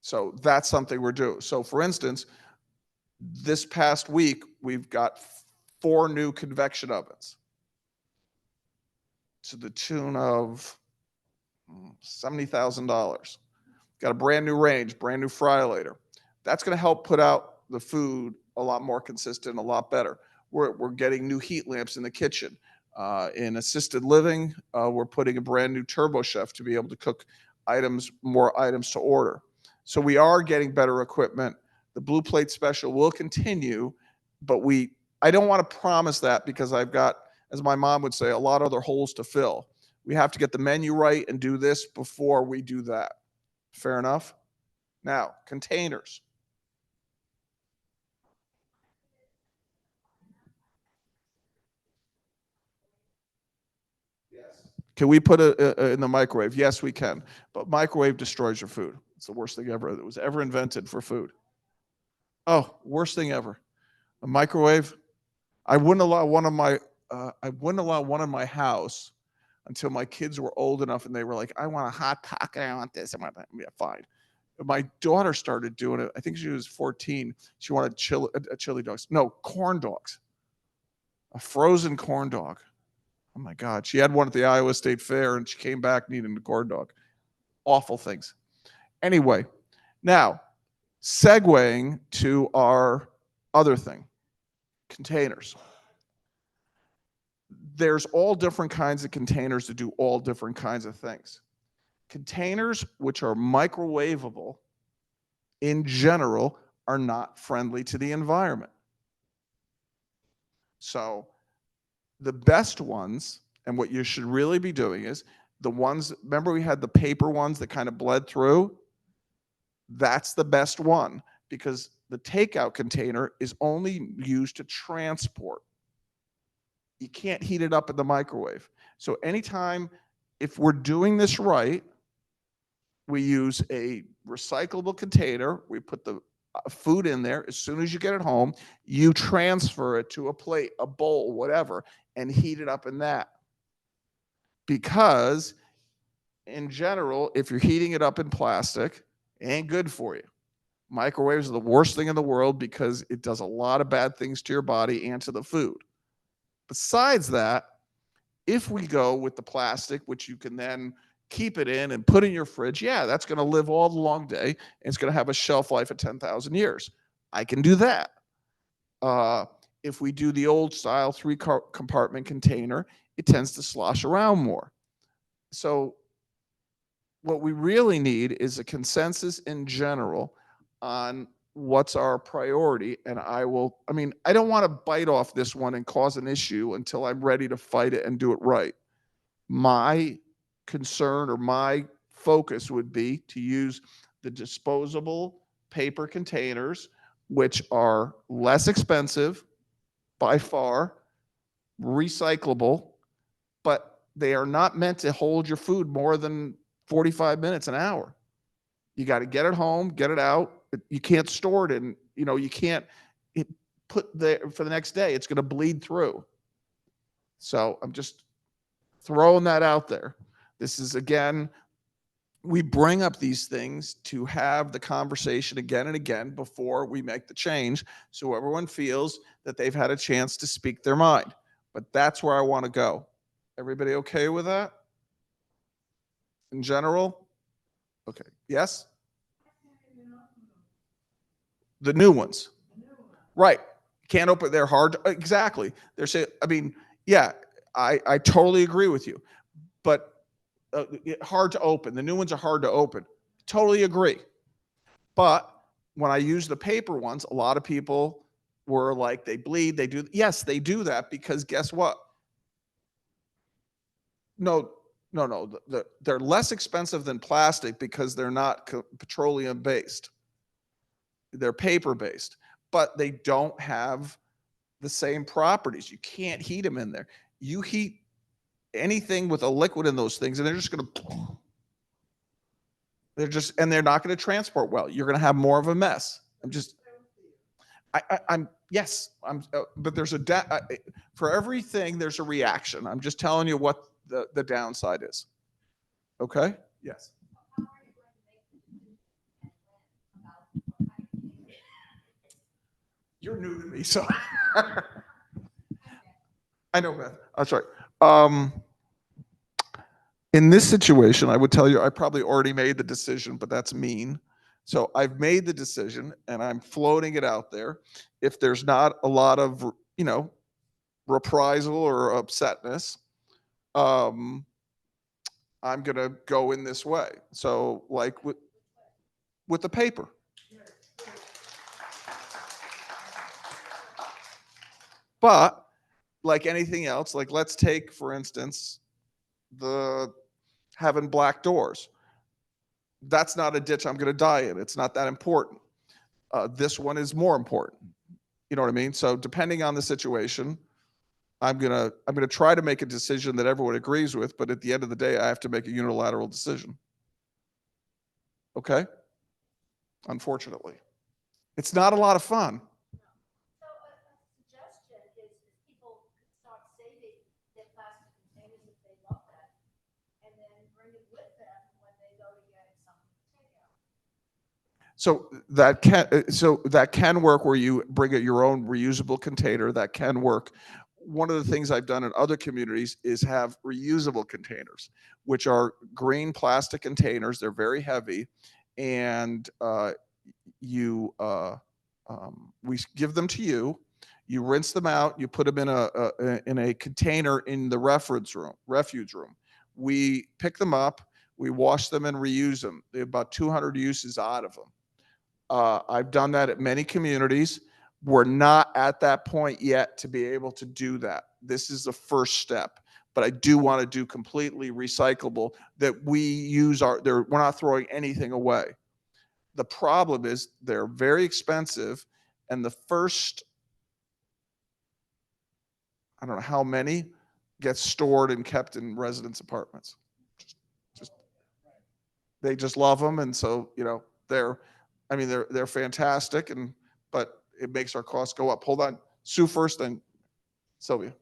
So that's something we're doing. So for instance, this past week, we've got 4 new convection ovens to the tune of $70,000. Got a brand new range, brand new fryolator. That's going to help put out the food a lot more consistent, a lot better. We're getting new heat lamps in the kitchen. In assisted living, we're putting a brand new Turbo Chef to be able to cook more items to order. So we are getting better equipment. The Blue Plate special will continue, but I don't want to promise that because I've got, as my mom would say, a lot of other holes to fill. We have to get the menu right and do this before we do that. Fair enough? Now, containers. Yes. Can we put it in the microwave? Yes, we can. But microwave destroys your food. It's the worst thing ever that was ever invented for food. Oh, worst thing ever. A microwave. I wouldn't allow one in my house until my kids were old enough and they were like, I want a hot pocket, I want this, I want that. Yeah, fine. My daughter started doing it. I think she was 14. She wanted chili dogs. No, corn dogs. A frozen corn dog. Oh my God. She had one at the Iowa State Fair and she came back needing a corn dog. Awful things. Anyway, now segueing to our other thing, containers. There's all different kinds of containers to do all different kinds of things. Containers which are microwavable in general are not friendly to the environment. So the best ones, and what you should really be doing is the ones, remember we had the paper ones that kind of bled through? That's the best one because the takeout container is only used to transport. You can't heat it up in the microwave. So anytime, if we're doing this right, we use a recyclable container. We put the food in there. As soon as you get it home, you transfer it to a plate, a bowl, whatever, and heat it up in that. Because in general, if you're heating it up in plastic, it ain't good for you. Microwaves are the worst thing in the world because it does a lot of bad things to your body and to the food. Besides that, if we go with the plastic, which you can then keep it in and put in your fridge, yeah, that's going to live all the long day and it's going to have a shelf life of 10,000 years. I can do that. If we do the old style 3-compartment container, it tends to slosh around more. So what we really need is a consensus in general on what's our priority. And I don't want to bite off this one and cause an issue until I'm ready to fight it and do it right. My concern or my focus would be to use the disposable paper containers, which are less expensive by far, recyclable, but they are not meant to hold your food more than 45 minutes, an hour. You got to get it home, get it out. You can't store it in, you can't put there for the next day. It's going to bleed through. So I'm just throwing that out there. This is, again, we bring up these things to have the conversation again and again before we make the change, so everyone feels that they've had a chance to speak their mind. But that's where I want to go. Everybody okay with that? In general? Okay. Yes? The new ones. Right. Can't open. They're hard. Exactly. They're saying, I mean, yeah, I totally agree with you. But hard to open. The new ones are hard to open. Totally agree. But when I use the paper ones, a lot of people were like, they bleed, they do. Yes, they do that because guess what? No, no. They're less expensive than plastic because they're not petroleum based. They're paper based, but they don't have the same properties. You can't heat them in there. You heat anything with a liquid in those things, and they're not going to transport well. You're going to have more of a mess. But there's for everything, there's a reaction. I'm just telling you what the downside is. Okay? Yes. How are you going to make the decision and when about what kind of container? You're new to me, so I know, Beth. That's right. In this situation, I would tell you I probably already made the decision, but that's mean. So I've made the decision and I'm floating it out there. If there's not a lot of, reprisal or upsetness, I'm going to go in this way. So like with the paper. But like anything else, like let's take, for instance, the having black doors. That's not a ditch I'm going to die in. It's not that important. This one is more important. You know what I mean? So depending on the situation, I'm gonna try to make a decision that everyone agrees with, but at the end of the day, I have to make a unilateral decision. Okay? Unfortunately, it's not a lot of fun. So a suggestion is if people could start saving their plastic containers if they love that, and then bring it with them when they go to get something to take out. So that can work where you bring it your own reusable container. That can work. One of the things I've done in other communities is have reusable containers, which are green plastic containers. They're very heavy, and we give them to you. You rinse them out. You put them in a container in the refuge room. We pick them up. We wash them and reuse them. They have about 200 uses out of them. I've done that at many communities. We're not at that point yet to be able to do that. This is the first step, but I do want to do completely recyclable that we're not throwing anything away. The problem is they're very expensive, and the first, I don't know how many, get stored and kept in residence apartments. They just love them, and so they're fantastic, but it makes our costs go up. Hold on, Sue first, then Sylvia.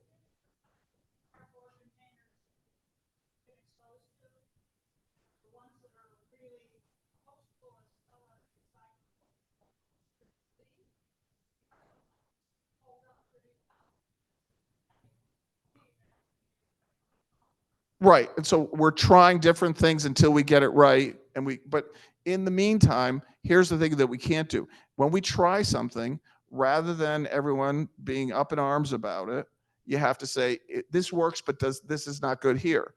Right. And so we're trying different things until we get it right. But in the meantime, here's the thing that we can't do. When we try something, rather than everyone being up in arms about it, you have to say, this works, but this is not good here.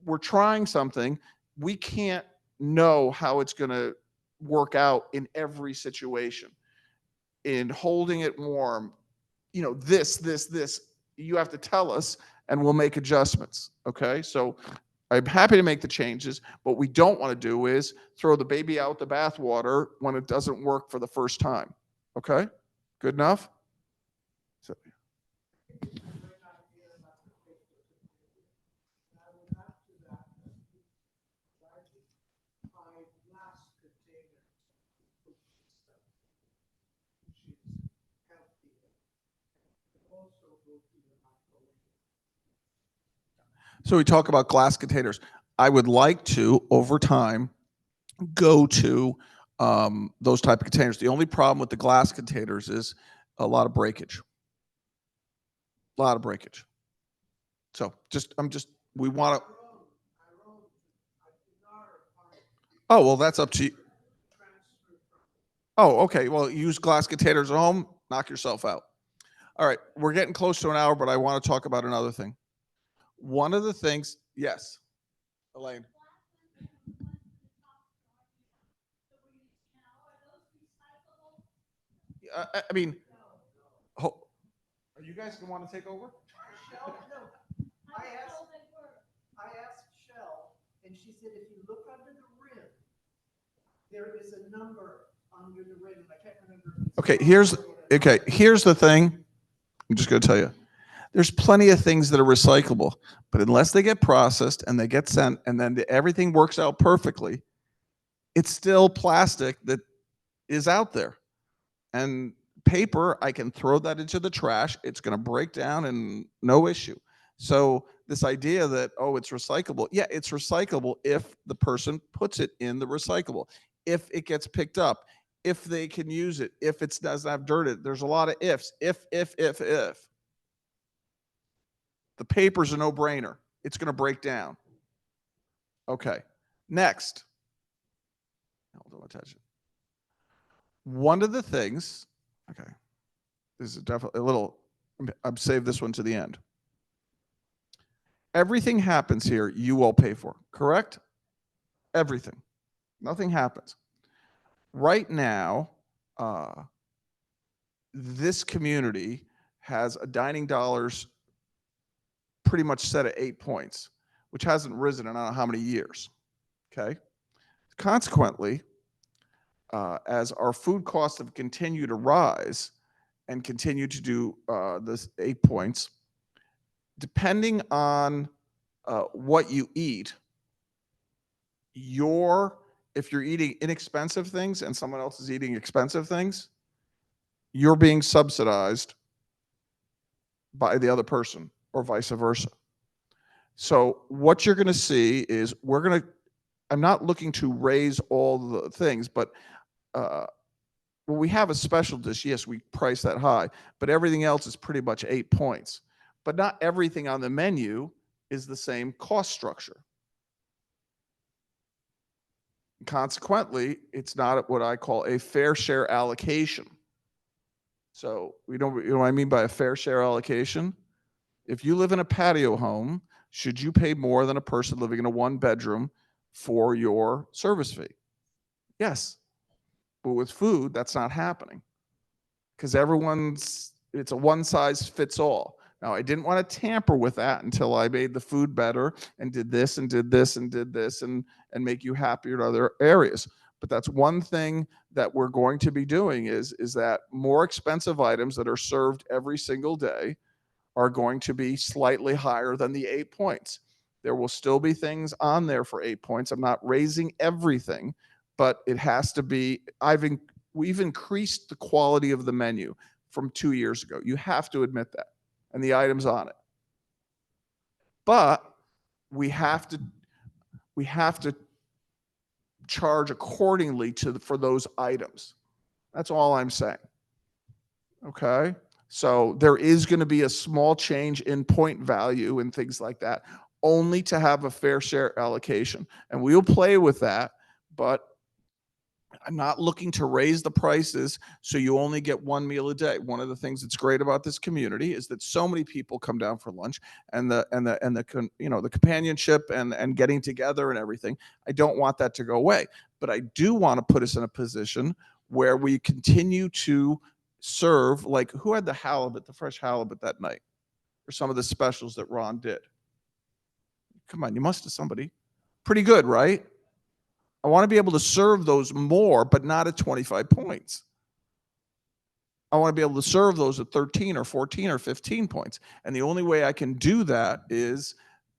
We're trying something. We can't know how it's going to work out in every situation. In holding it warm, this, you have to tell us and we'll make adjustments. Okay. So I'm happy to make the changes. What we don't want to do is throw the baby out the bathwater when it doesn't work for the first time. Okay. Good enough? So, So we talk about glass containers. I would like to, over time, go to those type of containers. The only problem with the glass containers is a lot of breakage. A lot of breakage. So we want to. Oh, well, that's up to you. Oh, okay. Well, use glass containers at home, knock yourself out. All right. We're getting close to an hour, but I want to talk about another thing. One of the things, yes, Elaine. I mean, are you guys going to want to take over? I asked Shell, and she said if you look under the rim, there is a number under the rim. I can't remember. Here's the thing. I'm just going to tell you. There's plenty of things that are recyclable, but unless they get processed and they get sent and then everything works out perfectly, it's still plastic that is out there. And paper, I can throw that into the trash. It's going to break down and no issue. So this idea that, oh, it's recyclable. Yeah, it's recyclable if the person puts it in the recyclable, if it gets picked up, if they can use it, if it doesn't have dirt in it. There's a lot of ifs. If. The paper's a no-brainer. It's going to break down. Okay. Next. Hold on, attention. One of the things, okay, this is definitely a little, I've saved this one to the end. Everything happens here, you all pay for, correct? Everything. Nothing happens. Right now, this community has a dining dollars pretty much set at 8 points, which hasn't risen in I don't know how many years. Okay. Consequently, as our food costs have continued to rise and continue to do this 8 points, depending on what you eat, if you're eating inexpensive things and someone else is eating expensive things, you're being subsidized by the other person or vice versa. So what you're going to see is I'm not looking to raise all the things, but when we have a special dish, yes, we price that high, but everything else is pretty much 8 points. But not everything on the menu is the same cost structure. Consequently, it's not what I call a fair share allocation. So you know what I mean by a fair share allocation? If you live in a patio home, should you pay more than a person living in a 1-bedroom for your service fee? Yes. But with food, that's not happening because it's a one size fits all. Now, I didn't want to tamper with that until I made the food better and did this and did this and did this and make you happier in other areas. But that's one thing that we're going to be doing is that more expensive items that are served every single day are going to be slightly higher than the 8 points. There will still be things on there for 8 points. I'm not raising everything, but it has to be, we've increased the quality of the menu from 2 years ago. You have to admit that. And the items on it. But we have to charge accordingly for those items. That's all I'm saying. Okay? So there is going to be a small change in point value and things like that, only to have a fair share allocation. And we'll play with that, but I'm not looking to raise the prices so you only get one meal a day. One of the things that's great about this community is that so many people come down for lunch and the companionship and getting together and everything. I don't want that to go away, but I do want to put us in a position where we continue to serve, like who had the fresh halibut that night, or some of the specials that Ron did. Come on, you must have somebody. Pretty good, right? I want to be able to serve those more, but not at 25 points. I want to be able to serve those at 13 or 14 or 15 points. And the only way I can do that is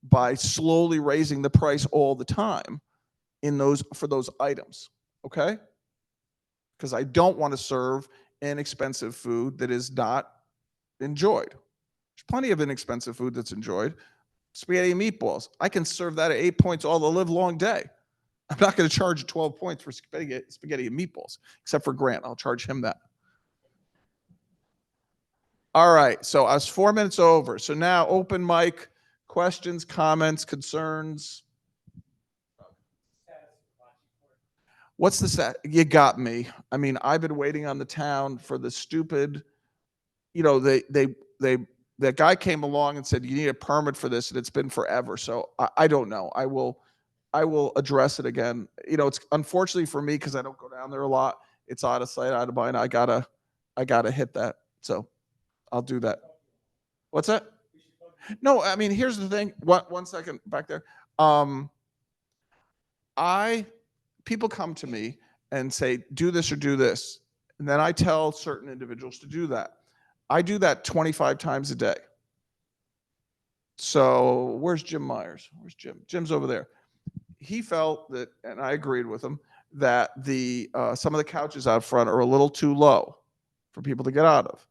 by slowly raising the price all the time for those items. Okay? Because I don't want to serve inexpensive food that is not enjoyed. There's plenty of inexpensive food that's enjoyed. Spaghetti and meatballs. I can serve that at 8 points all the live long day. I'm not going to charge 12 points for spaghetti and meatballs, except for Grant. I'll charge him that. All right. So I was 4 minutes over. So now open mic, questions, comments, concerns. What's the set? You got me. I mean, I've been waiting on the town for the stupid, you know, that guy came along and said, you need a permit for this. And it's been forever. So I don't know. I will address it again. You know, it's unfortunately for me, because I don't go down there a lot. It's out of sight, out of mind. I gotta hit that. So I'll do that. What's that? No, I mean, here's the thing. One second back there. People come to me and say, do this or do this. And then I tell certain individuals to do that. I do that 25 times a day. So where's Jim Myers? Where's Jim? Jim's over there. He felt that, and I agreed with him, that some of the couches out front are a little too low for people to get out of.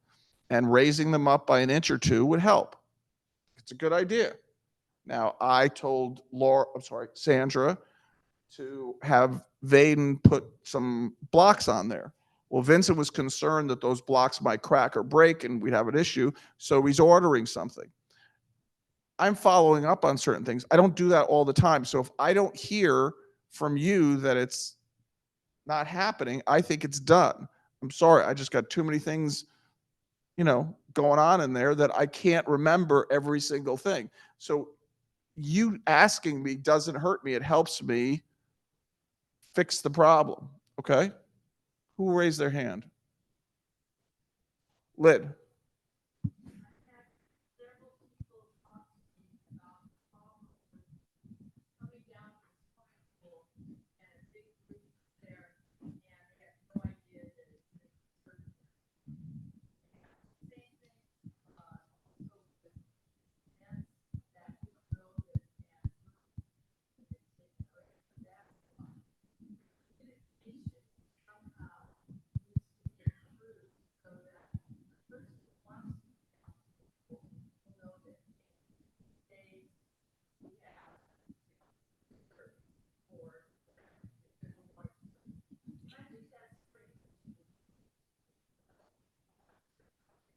And raising them up by an inch or two would help. It's a good idea. Now, I told Sandra, to have Vaden put some blocks on there. Well, Vincent was concerned that those blocks might crack or break and we'd have an issue. So he's ordering something. I'm following up on certain things. I don't do that all the time. So if I don't hear from you that it's not happening, I think it's done. I'm sorry. I just got too many things, you know, going on in there that I can't remember every single thing. So you asking me doesn't hurt me. It helps me fix the problem. Okay? Who raised their hand? Lid.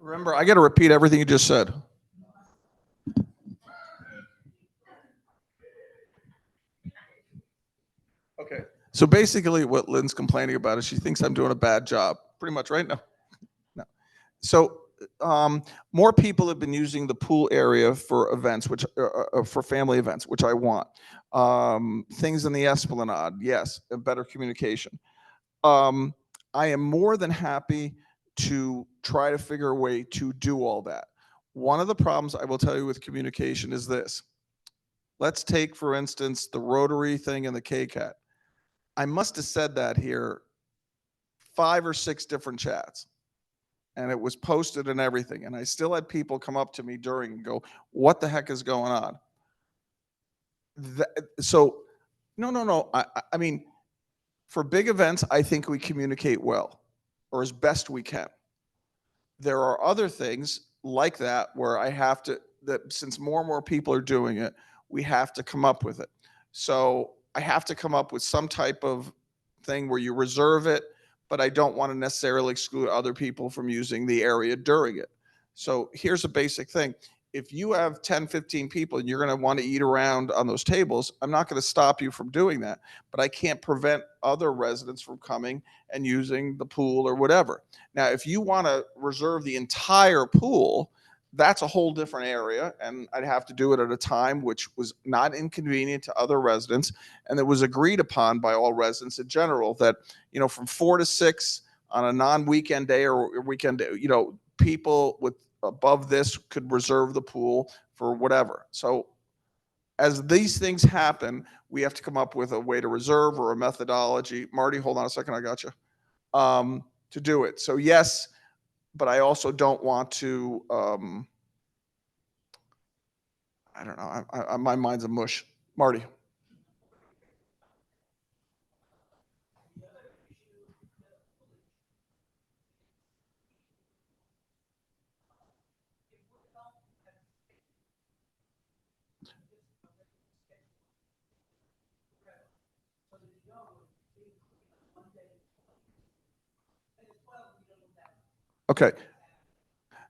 Remember, I got to repeat everything you just said. Okay. So basically what Lynn's complaining about is she thinks I'm doing a bad job. Pretty much, right? No. So more people have been using the pool area for events, which for family events, which I want. Things in the Esplanade, yes, better communication. I am more than happy to try to figure a way to do all that. One of the problems I will tell you with communication is this. Let's take, for instance, the Rotary thing and the KCAT. I must have said that here 5 or 6 different chats. And it was posted and everything. And I still had people come up to me during and go, what the heck is going on? So, no. I mean, for big events, I think we communicate well, or as best we can. There are other things like that where I have to, that since more and more people are doing it, we have to come up with it. So I have to come up with some type of thing where you reserve it, but I don't want to necessarily exclude other people from using the area during it. So here's a basic thing. If you have 10, 15 people and you're going to want to eat around on those tables, I'm not going to stop you from doing that, but I can't prevent other residents from coming and using the pool or whatever. Now, if you want to reserve the entire pool, that's a whole different area, and I'd have to do it at a time which was not inconvenient to other residents, and it was agreed upon by all residents in general that, you know, from 4 to 6 on a non-weekend day or weekend day, you know, people with above this could reserve the pool for whatever. So as these things happen, we have to come up with a way to reserve or a methodology. Marty, hold on a second, I got you. To do it. So yes, but I also don't want to, I don't know, my mind's a mush. Marty. Okay.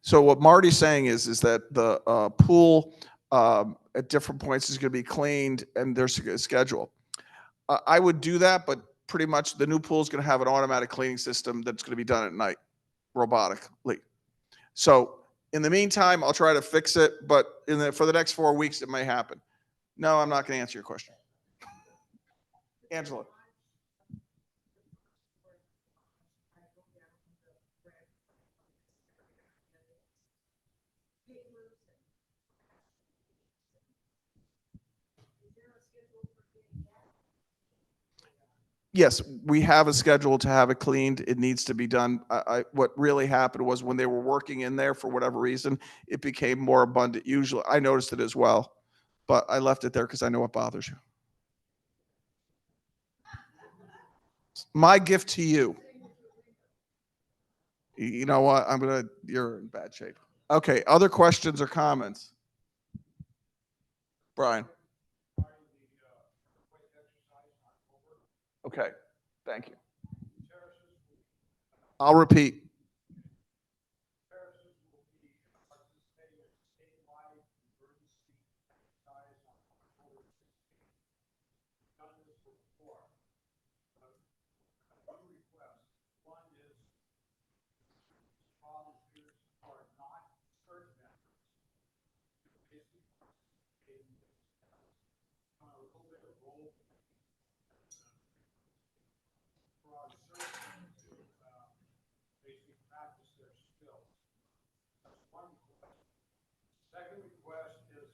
So what Marty's saying is that the pool at different points is going to be cleaned and there's a schedule. I would do that, but pretty much the new pool is going to have an automatic cleaning system that's going to be done at night, robotically. So in the meantime, I'll try to fix it, but for the next 4 weeks, it may happen. No, I'm not going to answer your question. Angela. Yes, we have a schedule to have it cleaned. It needs to be done. What really happened was when they were working in there for whatever reason, it became more abundant. Usually, I noticed it as well, but I left it there because I know it bothers you. My gift to you. You know what? You're in bad shape. Okay. Other questions or comments? Brian. Okay. Thank you. I'll repeat. Second request is,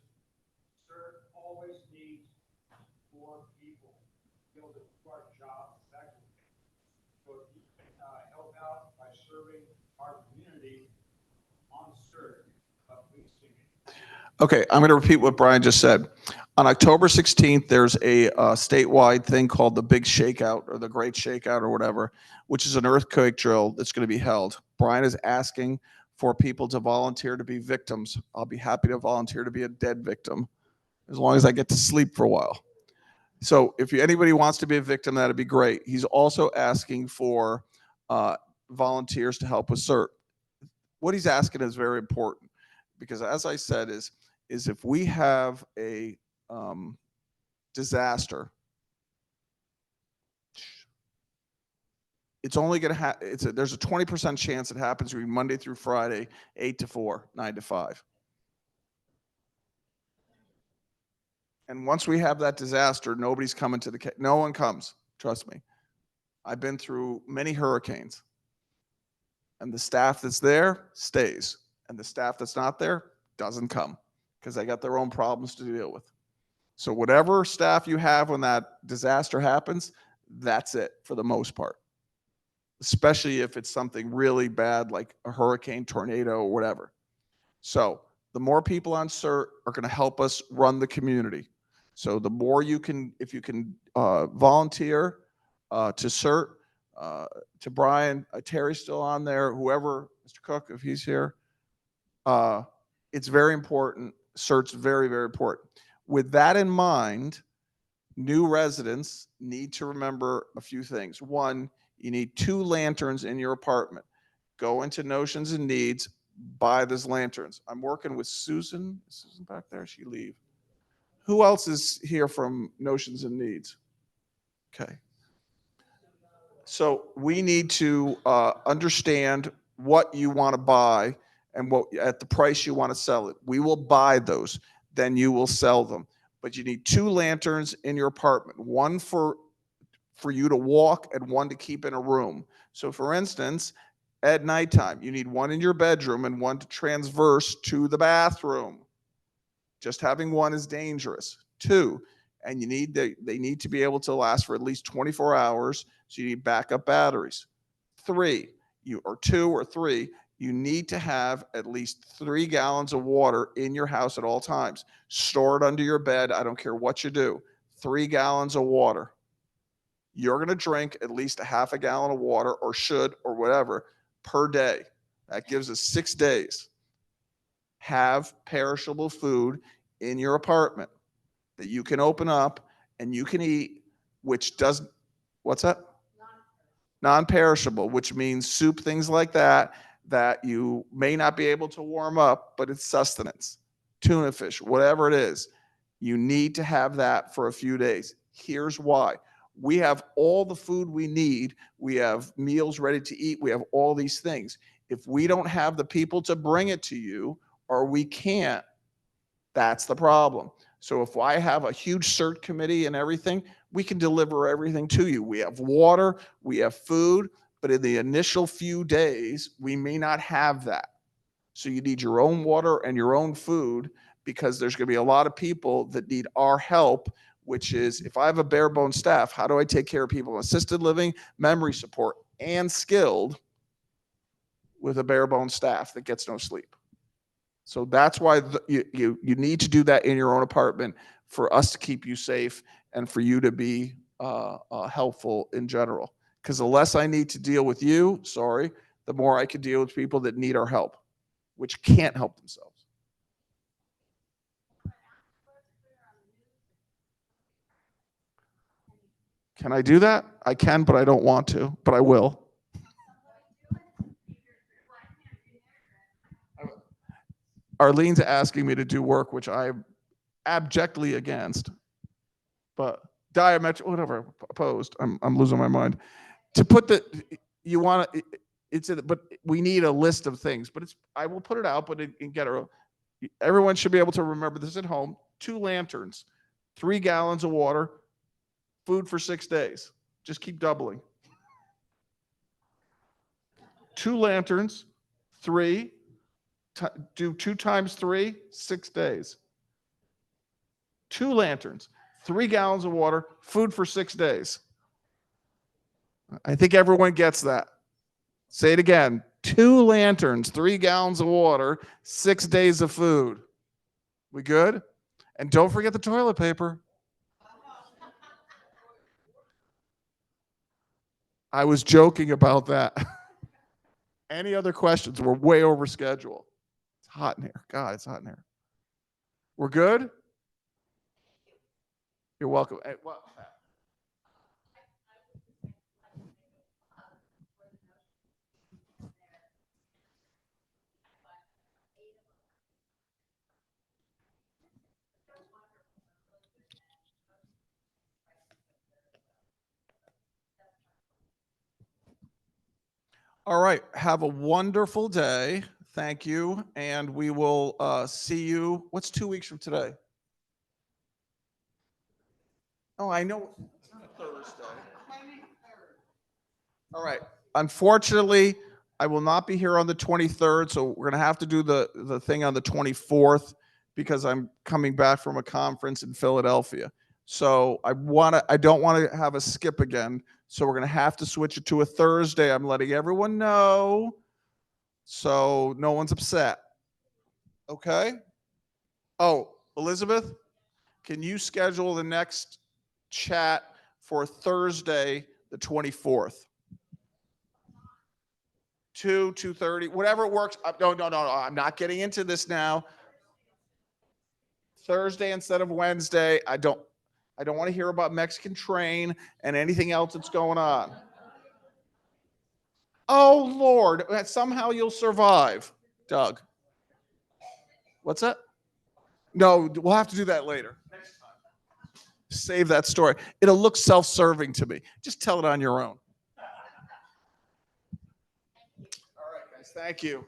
CERT always needs more people to be able to do our job effectively. So if you can help out by serving our community on CERT, please see me. Okay, I'm going to repeat what Brian just said. On October 16th, there's a statewide thing called the Big Shakeout or the Great Shakeout or whatever, which is an earthquake drill that's going to be held. Brian is asking for people to volunteer to be victims. I'll be happy to volunteer to be a dead victim as long as I get to sleep for a while. So if anybody wants to be a victim, that'd be great. He's also asking for volunteers to help with CERT. What he's asking is very important because, as I said, is if we have a disaster, it's only going to happen. There's a 20% chance it happens between Monday through Friday, 8 to 4, 9 to 5. And once we have that disaster, nobody's coming to no one comes. Trust me. I've been through many hurricanes. And the staff that's there stays. And the staff that's not there doesn't come because they got their own problems to deal with. So whatever staff you have when that disaster happens, that's it for the most part. Especially if it's something really bad like a hurricane, tornado, or whatever. So the more people on CERT are going to help us run the community. So the more you can, if you can volunteer to CERT, to Brian, Terry's still on there, whoever, Mr. Cook, if he's here, it's very important. CERT's very, very important. With that in mind, new residents need to remember a few things. One, you need 2 lanterns in your apartment. Go into Notions and Needs, buy those lanterns. I'm working with Susan. Is Susan back there? She leave. Who else is here from Notions and Needs? Okay. So we need to understand what you want to buy and what at the price you want to sell it. We will buy those, then you will sell them. But you need 2 lanterns in your apartment, one for you to walk and one to keep in a room. So for instance, at nighttime, you need one in your bedroom and one to transverse to the bathroom. Just having one is dangerous. 2, and they need to be able to last for at least 24 hours. So you need backup batteries. 3, 2 or 3, you need to have at least 3 gallons of water in your house at all times. Store it under your bed. I don't care what you do. 3 gallons of water. You're going to drink at least a half a gallon of water or should or whatever per day. That gives us 6 days. Have perishable food in your apartment that you can open up and you can eat, which doesn't, what's that? Non-perishable, which means soup, things like that that you may not be able to warm up, but it's sustenance, tuna fish, whatever it is. You need to have that for a few days. Here's why. We have all the food we need. We have meals ready to eat. We have all these things. If we don't have the people to bring it to you, or we can't, that's the problem. So if I have a huge CERT committee and everything, we can deliver everything to you. We have water, we have food, but in the initial few days, we may not have that. So you need your own water and your own food, because there's going to be a lot of people that need our help, which is, if I have a bare bone staff, how do I take care of people in assisted living, memory support, and skilled with a bare bone staff that gets no sleep? So that's why you need to do that in your own apartment, for us to keep you safe and for you to be helpful in general. Because the less I need to deal with you, sorry, the more I can deal with people that need our help, which can't help themselves. Can I do that? I can, but I don't want to, but I will. Arlene's asking me to do work which I'm abjectly against, but diametric, whatever, opposed. I'm losing my mind. To put you want to, but we need a list of things, but I will put it out, but everyone should be able to remember this at home. 2 lanterns, 3 gallons of water, food for 6 days. Just keep doubling. 2 lanterns, 3, do 2 times 3, 6 days. 2 lanterns, 3 gallons of water, food for 6 days. I think everyone gets that. Say it again. 2 lanterns, 3 gallons of water, 6 days of food. We good? And don't forget the toilet paper. I was joking about that. Any other questions? We're way over schedule. It's hot in here. God, it's hot in here. We're good? You're welcome. Hey, well, all right. Have a wonderful day. Thank you. And we will see you. What's 2 weeks from today? Oh, I know. It's not a Thursday. All right. Unfortunately, I will not be here on the 23rd, so we're going to have to do the thing on the 24th, because I'm coming back from a conference in Philadelphia. So I don't want to have a skip again. So we're going to have to switch it to a Thursday. I'm letting everyone know, so no one's upset. Okay? Oh, Elizabeth, can you schedule the next chat for Thursday, the 24th? 2:30, whatever works. No. I'm not getting into this now. Thursday instead of Wednesday. I don't want to hear about Mexican Train and anything else that's going on. Oh, Lord. Somehow you'll survive, Doug. What's that? No, we'll have to do that later. Next time. Save that story. It'll look self-serving to me. Just tell it on your own. All right, guys. Thank you.